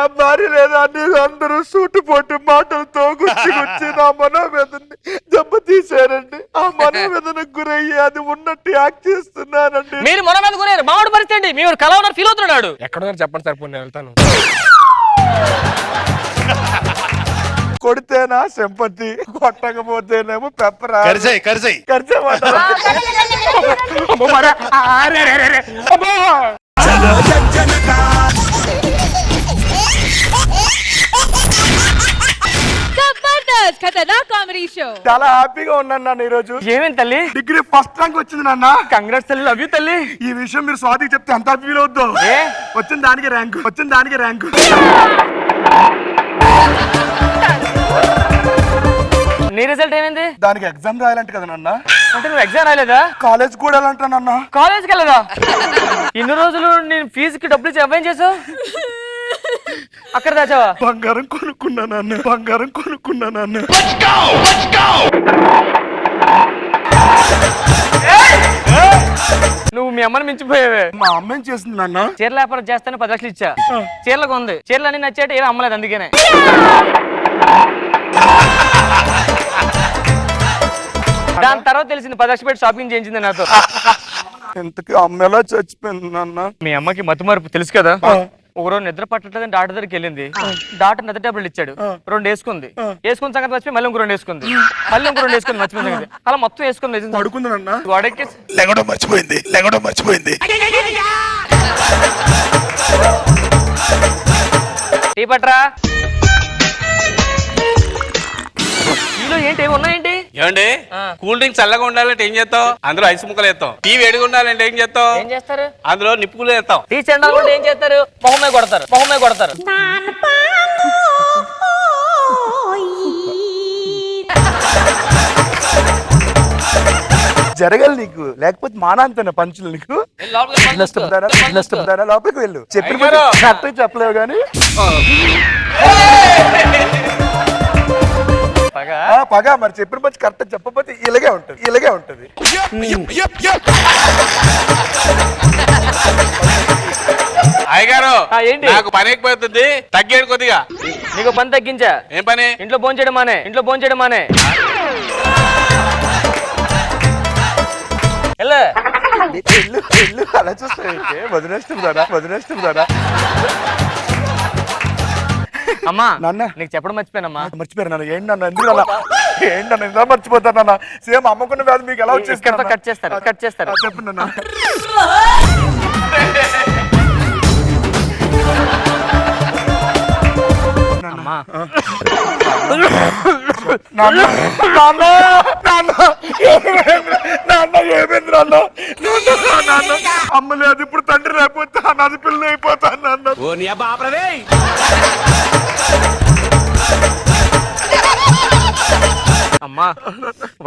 అని అందరూ సూటు పోటు మాటలతో గుచ్చి నా మనోవేదనని దెబ్బతీశారండి. ఆ మనోవేదనకు గురయ్యి అది ఉన్నట్టు యాక్ట్ చేస్తున్నానండి. మీరు మొన్న మీద కొనేరు మామిడి పరిస్థితి అండి. మీరు కళ ఉన్నారు ఫీల్ అవుతున్నాడు. ఎక్కడున్నారు చెప్పండి సార్, నేను వెళ్తాను. కొడితేనా సింపతి, కొట్టకపోతేనేమో పెప్పరా. కరిసాయి కరిసాయి. ఖర్చమంటారా? అమ్మో, మరా. అరే, అరే, అరే, అమ్మో. Jabardasth Khatarnak comedy show. చాలా హ్యాపీగా ఉన్నాను నాన్న ఈ రోజు. ఏమేంటి తల్లి? డిగ్రీ ఫస్ట్ ర్యాంక్ వచ్చింది నాన్న. కంగ్రాట్స్ తల్లి, లవ్ యూ తల్లి. ఈ విషయం మీరు స్వాతికి చెప్తే ఎంత ఫీల్ అవుద్దో. వచ్చిన దానికి ర్యాంకు. నీ రిజల్ట్ ఏమైంది? దానికి ఎగ్జామ్ రాయాలంట కదా నాన్న. అంటే నువ్వు ఎగ్జామ్ రాయలేదా? కాలేజ్ కూడా వెళ్ళాలంట నాన్న. కాలేజ్కి వెళ్ళదా? ఇన్ని రోజులు నేను ఫీజుకి డబ్బులు ఇచ్చి ఏం చేసావు? అక్కడ దాచావా? బంగారం కొనుక్కున్నా నాన్న. నువ్వు మీ అమ్మని మించిపోయావే. మా అమ్మ ఏం చేస్తుంది నాన్న? చీరల వ్యాపారం చేస్తానే 10 లక్షలు ఇచ్చా. చీరలకు ఉంది, చీరలు అన్ని నచ్చేట ఏమీ అమ్మలేదు అందుకనే. దాని తర్వాత తెలిసింది 10 లక్షలు పెట్టి షాపింగ్ చేయించింది నాతో. ఇంతకీ అమ్మ ఎలా చచ్చిపోయింది నాన్న? మీ అమ్మకి మతి మార్పు తెలుసు కదా. ఒకరోజు నిద్ర పట్టట్లేదని డాక్టర్ దగ్గరికి వెళ్ళింది. డాక్టర్ నిద్ర టాబ్లెట్ ఇచ్చాడు, 2 వేసుకుంది. వేసుకున్న సంగతి మర్చిపోయి మళ్ళీ ఇంకో 2 వేసుకుంది. మళ్ళీ ఇంకో 2 వేసుకుంది, మర్చిపోయిన సంగతి. అలా మొత్తం వేసుకుంది. పడుకుంది నాన్న. గోడకి లెగడం మర్చిపోయింది. టీ పట్రా. ఈలో ఏంటి ఏమి ఉన్నాయేంటి? ఏమండి కూల్ డ్రింక్ చల్లగా ఉండాలంటే ఏం చేస్తావు? అందులో ఐస్ ముక్కలు వేస్తాం. టీ వేడిగా ఉండాలంటే ఏం చేస్తావు? ఏం చేస్తారు? అందులో నిప్పులు వేస్తాం. టీ చెండాలంటే ఏం చేస్తారు? మొహమే కొడతారు. జరగాలి నీకు, లేకపోతే మానాంతన పంచులు నీకు. లోపలికి వెళ్ళు. చెప్పిన కరెక్ట్ చెప్పలేవు కానీ పగ మరి చెప్పిన పంచి కరెక్ట్ చెప్పకపోతే ఇలాగే ఉంటది. అయ్యగారు ఏంటి? నాకు పని ఎక్కువైతుంది, తగ్గేది కొద్దిగా. నీకు పని తగ్గించా. ఏం పని? ఇంట్లో భోంచేయడం మానే. వెళ్ళు అలా చూస్తావు. వదిలేస్తుందా అమ్మా నాన్న నీకు చెప్పడం మర్చిపోయానమ్మా. మర్చిపోయారు నాన్న. ఏంటన్నా ఇలా మర్చిపోతాను నాన్న. సేమ్ అమ్మకున్న వ్యాధి మీకు ఎలా వచ్చేసి కట్ చేస్తారు. చెప్పండి నాన్న. అమ్మా నాన్న నాన్న నాన్న నాన్న ఏమైంది నాన్న నాన్న అమ్మ లేదు ఇప్పుడు తండ్రి లేకపోతే నాది పిల్లలు అయిపోతాను నాన్న. అమ్మా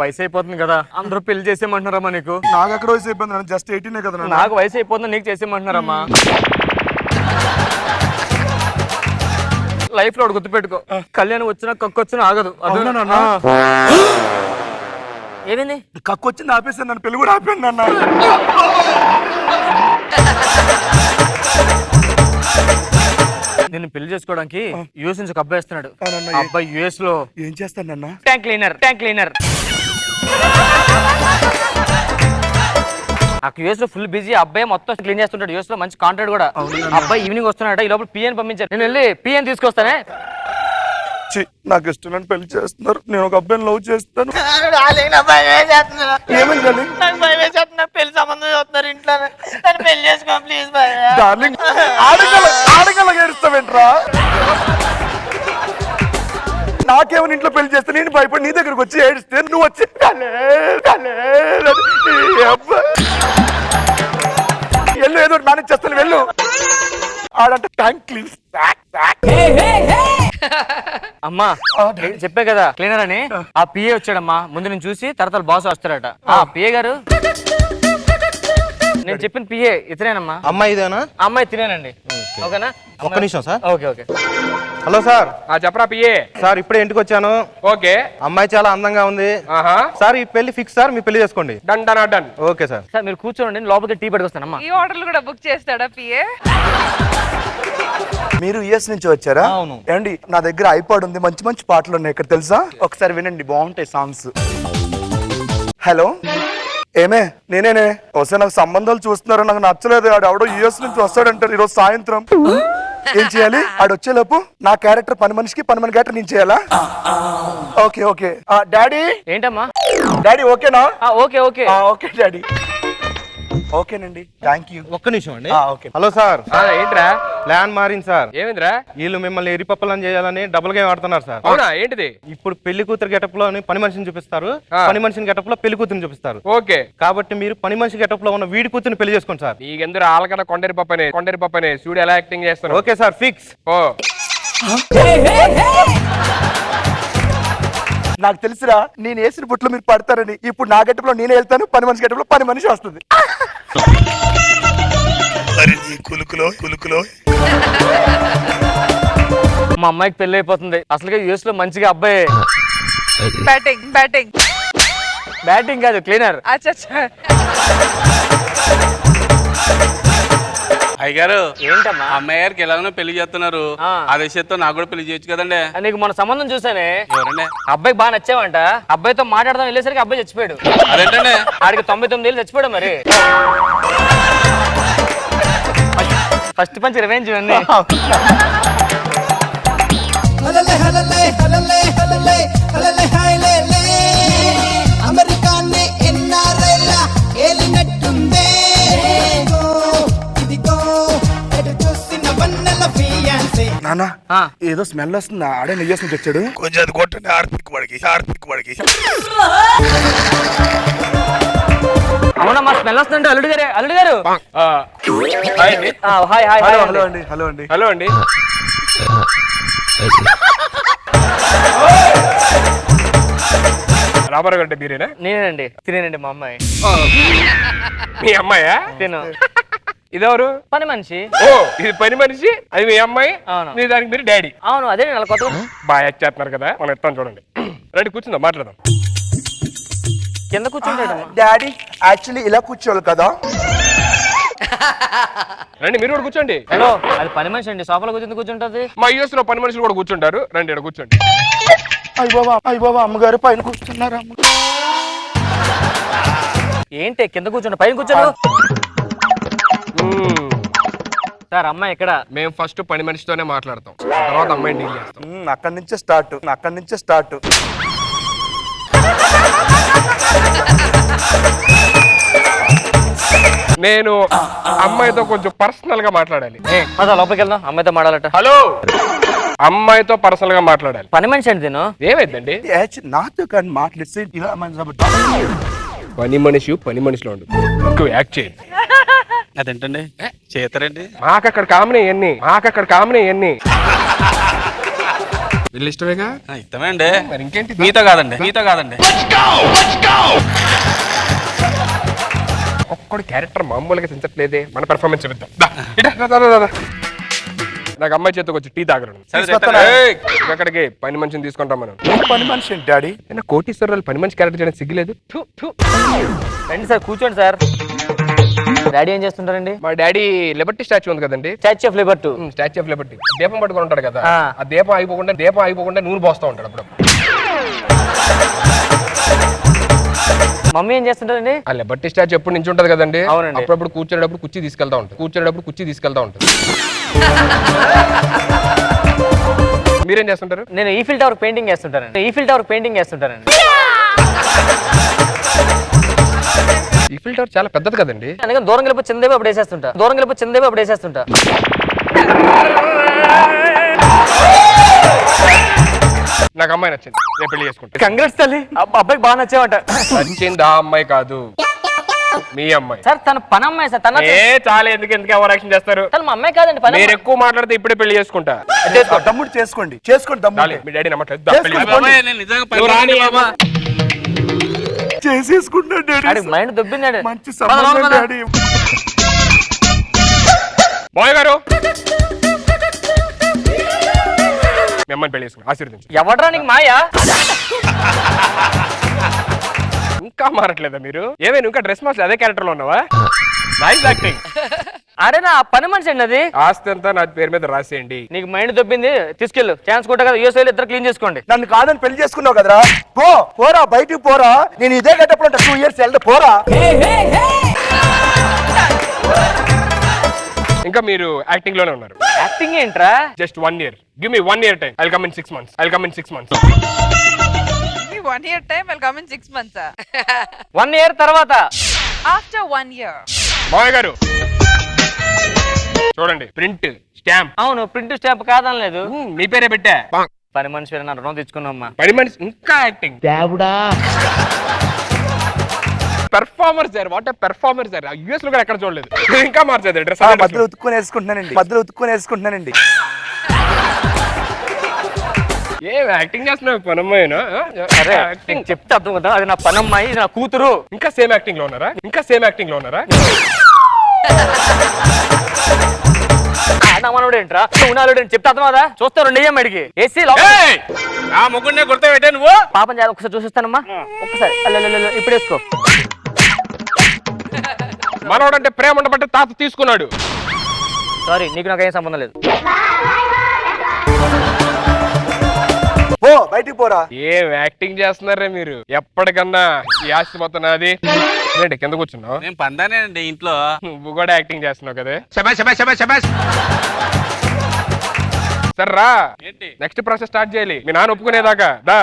వయసు అయిపోతుంది కదా, అందరూ పెళ్లి చేసేయమంటున్నారమ్మా నీకు. నాకు ఎక్కడ వయసు అయిపోయింది నాన్న, జస్ట్ 18 కదా నాన్న. నాకు వయసు అయిపోతుంది, నీకు చేసేయమంటున్నారమ్మా. లైఫ్ లో గుర్తుపెట్టుకో, కళ్యాణం వచ్చినా కక్కొచ్చినా ఆగదు. అవునా నాన్న? ఏమైంది? కక్కొచ్చింది ఆపేసాను నన్ను, పెళ్లి కూడా ఆపాను నాన్న. నిన్ను పెళ్లి చేసుకోవడానికి యూఎస్ నుంచి ఒక అబ్బాయి వస్తున్నాడు. అవునన్నా. అబ్బాయి యూఎస్ లో ఏం చేస్తాను నాన్న? Tank cleaner. ఆ యూఎస్ లో ఫుల్ బిజీ, అబ్బాయి మొత్తం క్లీన్ చేస్తుంటాడు. యూఎస్ లో మంచి కాంట్రాక్ట్ కూడా. అబ్బాయి ఈవినింగ్ వస్తున్నాడు, ఈ లోపల పిఎన్ పంపించారు. నేను వెళ్ళి పిఎన్ తీసుకొస్తానే. నాకు ఇష్టం పెళ్లి చేస్తున్నారు, నేను ఒక అబ్బాయిని లవ్ చేస్తాను. ఏమైంది పెళ్లి సంబంధం చూస్తున్నారు ఇంట్లో, పెళ్లి చేసుకో ప్లీజ్ బాయ్. డార్లింగ్ ఆడగల ఏడుస్తావేంట్రా? నాకేమైనా ఇంట్లో పెళ్లి చేస్తే నేను భయపడి నీ దగ్గరకు వచ్చి ఏడిస్తే నువ్వు వచ్చి వెళ్ళు, ఏదో మేనేజ్ చేస్తాను వెళ్ళు. ఆడంటే ట్యాంక్ క్లీన్. అమ్మా చెప్పే కదా క్లీనర్ అని. ఆ పిఏ వచ్చాడమ్మా, ముందు నేను చూసి తర్వాత బాస్ వస్తాడట. ఆ పిఏ గారు, నేను చెప్పిన పిఏ ఇతనేనమ్మా. అమ్మాయి ఇదేనా? అమ్మాయి తినేనండి. ఓకేనా? ఒక్క నిమిషం సార్. ఓకే. Hello sir. చెప్పరా పిఏ. సార్ ఇప్పుడే ఇంటికి వచ్చాను. ఓకే. అమ్మాయి చాలా అందంగా ఉంది సార్. ఈ పెళ్లి ఫిక్స్ సార్, మీ పెళ్లి చేసుకోండి. డన్. Okay sir. సార్ మీరు కూర్చోండి, నేను లోపలికి టీ పెట్టుకొస్తానమ్మా. ఈ హోటల్ కూడా బుక్ చేస్తాడా పిఏ? మీరు యుఎస్ నుంచి వచ్చారా? అవును. ఏమండి నా దగ్గర ఐపాడ్ ఉంది, మంచి మంచి పాటలు ఉన్నాయి ఇక్కడ తెలుసా? ఒకసారి వినండి, బాగుంటాయి సాంగ్స్. హలో ఏమే నేనేనే వస్తే నాకు సంబంధాలు చూస్తున్నారు, నాకు నచ్చలేదు. ఆడు ఎవడో యుఎస్ నుంచి వస్తాడంటారు ఈరోజు సాయంత్రం. ఏం చేయాలి? ఆడు వచ్చేలోపు నా క్యారెక్టర్ పని మనిషికి పని మని క్యారెక్టర్ నేను చేయాలా? Okay daddy. ఏంటమ్మా? డాడీ ఓకేనా? Okay okay daddy. ఓకేనండి, థ్యాంక్ యూ. ఒక్క నిమిషం అండి. ఓకే. Hello sir. ఏంట్రా ప్లాన్ మారింది సార్. ఏమైందిరా? వీళ్ళు మిమ్మల్ని ఎరిపప్పలని చేయాలని డబుల్ గేమ్ ఆడుతున్నారు సార్. అవునా? ఏంటిది? ఇప్పుడు పెళ్లి కూతురు గెటప్ లో పని మనిషిని చూపిస్తారు, పని మనిషిని గెటప్ లో పెళ్లి కూతురుని చూపిస్తారు. ఓకే. కాబట్టి మీరు పని మనిషి గెటప్ లో ఉన్న వీడి కూతురుని పెళ్లి చేసుకోండి సార్. నీకెందుకు ఆలకడ కొండరి పప్పనే చూడు ఎలా యాక్టింగ్ చేస్తాను. Okay sir, fix. ఓ నాకు తెలుసురా, నేను వేసిన బుట్లో మీరు పడతారని. ఇప్పుడు నా గెటప్లో నేనే వెళ్తాను, పని మనిషి గెటప్లో పని మనిషి వస్తుంది. మా అమ్మాయికి పెళ్లి అయిపోతుంది. అసలుగా యూఎస్ లో మంచిగా అబ్బాయి. బ్యాటింగ్ కాదు, క్లీనర్. అయ్యగారు ఏంటమ్మా? అమ్మాయి గారికి ఎలాగో పెళ్లి చేస్తున్నారు, అదే చేత్తో నాకు కూడా పెళ్లి చేయొచ్చు కదండి. నీకు మన సంబంధం చూసానే, ఎవరండి? అబ్బాయి బాగా నచ్చావంట. అబ్బాయితో మాట్లాడదాం వెళ్ళేసరికి అబ్బాయి చచ్చిపోయాడు. అదేంటండి? ఆడికి 99 ఏళ్ళు చచ్చిపోయాడు. మరి ఫస్ట్ పంచ్ రివెంజ్ ఇవన్నీ. అమెరికానే ఎన్నారైలా ఏలినట్టుందే, ఇదిగో ఎటు చూసిన వన్నెల ఫియాన్సీ. నాన్న ఏదో స్మెల్ వస్తుంది, ఆడే యుఎస్ నుంచి వచ్చాడు. కొంచెం అది కొట్టండి, ఆర్పిక్ వాడికి. అవునమ్మా, స్మెల్ వస్తుందంటే అల్లుడు గారు. హాయ్. హలో అండి. రామారావు గారు మీరేనా? నేనేనండి. తినేనండి మా అమ్మాయి. మీ అమ్మాయా? తిను. ఇదెవరు? పని మనిషి. ఓ ఇది పని మనిషి, అది మీ అమ్మాయి. అవును. మీ దానికి మీరు డాడీ. అవును, అదే నేను కొత్త బాగా యాక్ట్ చేస్తున్నారు కదా, మనం ఇస్తాం చూడండి. రండి కూర్చుందాం, మాట్లాడదాం. కింద కూర్చుంటాడమ్మా. డాడీ యాక్చువల్లీ ఇలా కూర్చోవాలి కదా. రండి మీరు కూడా కూర్చోండి. హలో, అది పని మనిషి అండి, సోఫాలో కూర్చుంటది. మా యూఎస్ లో పని మనుషులు కూడా కూర్చుంటారు. రండి ఇక్కడ కూర్చోండి. అయ్య బాబా అమ్మగారు పైన కూర్చున్నారు. ఏంటి కింద కూర్చోండి, పైన కూర్చోను. సార్ అమ్మాయి ఎక్కడ? మేము ఫస్ట్ పని మనిషితోనే మాట్లాడతాం, తర్వాత అమ్మాయిని డీల్ చేస్తాం. అక్కడి నుంచే స్టార్ట్. నేను అమ్మాయితో కొంచెం పర్సనల్ గా మాట్లాడాలి. లోపలికి వెళ్దాం, అమ్మాయితో మాట్లాడట. హలో అమ్మాయితో పర్సనల్ గా మాట్లాడాలి. పని మనిషి అండి తిను. ఏమైందండి? నాతో కానీ మాట్లాడిస్తే ఇలా పని మనిషిలో ఉండు. ఎక్కువ యాక్ట్ చేయండి. అదేంటండి చేస్తారండి. మాకు అక్కడ కామనే ఎన్ని వీళ్ళు ఇష్టమేగా. ఇష్టమే అండి. మరి ఇంకేంటి? మీతో కాదండి. ఒక్కడి క్యారెక్టర్ మామూలుగా తెంచట్లేదే. మన పెర్ఫార్మెన్స్ చూపిద్దాం. దా, ఇటు రా. నాకు అమ్మాయి చేతికి వచ్చి టీ తాగలను. అక్కడికి పని మనిషిని తీసుకుంటాం మనం. పని మనిషి డాడీ కోటీశ్వరరాలు పని మనిషి క్యారెక్టర్ చేయడానికి సిగ్గులేదు. రండి సార్ కూర్చోండి సార్. డాడీ ఏం చేస్తుంటారండి? మా డాడీ లిబర్టీ స్టాచ్యూ ఉంది కదండి, statue of Liberty. Statue of Liberty దీపం పట్టుకొని ఉంటాడు కదా, ఆ దీపం అయిపోకుండా నూనె పోస్తూ ఉంటాడు అప్పుడు. మమ్మీ ఏం చేస్తుంటారండి? ఆ లిబర్టీ స్టాచ్యూ ఎప్పుడు నుంచి ఉంటది కదండి, అవునండి. అప్పుడప్పుడు కూర్చోేటప్పుడు కుర్చీ తీసుకెళ్తా ఉంటుంది. మీరేం చేస్తుంటారు? నేను ఈఫిల్ టవర్ పెయింటింగ్ చేస్తుంటానండి. ఈఫిల్ టవర్ చాలా పెద్దది కదండి. అందుకని దూరం గెలిపి చిందేవి అప్పుడు వేసేస్తుంటా. నాకు అమ్మాయి నచ్చింది, నేను పెళ్లి చేసుకుంటా. కంగ్రాట్స్ తల్లి, అబ్బాయికి బాగా నచ్చావంట. నచ్చింది ఆ అమ్మాయి కాదు, మీ అమ్మాయి. సార్ తన పని అమ్మాయి సార్. తన చాలా ఎందుకు ఎవరు యాక్షన్ చేస్తారు? తను మా అమ్మాయి కాదండి, పని మీరు ఎక్కువ మాట్లాడితే ఇప్పుడే పెళ్లి చేసుకుంటా. తమ్ముడు చేసుకోండి తమ్ముడు. మీ డాడీ నమ్మట్లేదు. చేసేసుకుంటాడు డాడీ. మైండ్ దొబ్బిందండి. మంచి సంబంధం డాడీ. బాయ్ గారు మీ అమ్మాయిని పెళ్లి చేసుకుని ఆశీర్వదించు. ఎవడరా నీకు మాయా? ఇంకా మారట్లేదా మీరు? ఏమైనా ఇంకా డ్రెస్ మార్చి అదే క్యారెక్టర్ లో ఉన్నావా? Nice acting. అరే నా పని మనిషి అండి అది. ఆస్తి అంతా నా పేరు మీద రాసేయండి. నీకు మైండ్ దొబ్బింది, తీసుకెళ్ళు. ఛాన్స్ కొట్టా కదా, యూఎస్ఐలో ఇద్దరు క్లీన్ చేసుకోండి. నన్ను కాదని పెళ్లి చేసుకున్నావు కదరా, పోరా బయటికి పోరా. నేను ఇదే గట్టప్పుడు 2 years వెళ్తే పోరా. ఇంకా మీరు యాక్టింగ్ లోనే ఉన్నారు. యాక్టింగ్ ఏంట్రా? Just 1 year. Give me 1 year time. I'll come in 6 months. 1 year time, I'll come in 6 months. 1 year తర్వాత. After 1 year. మామయ్య గారు చూడండి, ప్రింట్ స్టాంప్. అవును, ప్రింట్ స్టాంప్ కాదనలేదు. మీ పేరే పెట్టా. పని మనిషి నా రుణం తెచ్చుకున్నామ్మా. పని మనిషి ఇంకా acting. Performer sir, what a performer sir. US లో కూడా ఎక్కడ చూడలేదు. ఇంకా మార్చేది డ్రెస్. మధ్యలో ఉతుక్కొని వేసుకుంటున్నానండి. ఏం యాక్టింగ్ చేస్తున్నావు? పనమ్మాయినా? అరే యాక్టింగ్ చెప్తే అర్థం కదా, అది నా పనమ్మాయి, ఇది నా కూతురు. ఇంకా సేమ్ యాక్టింగ్ లో ఉన్నారా? మనోడు ఏంట్రా నువ్వు చెప్తే అర్థం కదా. చూస్తా 2 AM అడిగి ఏసీ ఆ ముగ్గురినే గుర్తుపెట్టే నువ్వు. పాపం చేయాలి, ఒకసారి చూసిస్తానమ్మా. ఒక్కసారి ఇప్పుడు వేసుకో. మనోడంటే ప్రేమ ఉండబట్టి తాత తీసుకున్నాడు. సారీ, నీకు నాకు ఏం సంబంధం లేదు. బయటికి పోరా. ఏం యాక్టింగ్ చేస్తున్నారా మీరు? ఎప్పటికన్నా ఈ ఆస్తి మొత్తం నాది. కింద కూర్చున్నావు? నేను పందానేనండి ఇంట్లో. నువ్వు కూడా యాక్టింగ్ చేస్తున్నావు కదా. సరే రా, నెక్స్ట్ ప్రాసెస్ స్టార్ట్ చేయాలి. మీ నాన్న ఒప్పుకునేదాకా దా.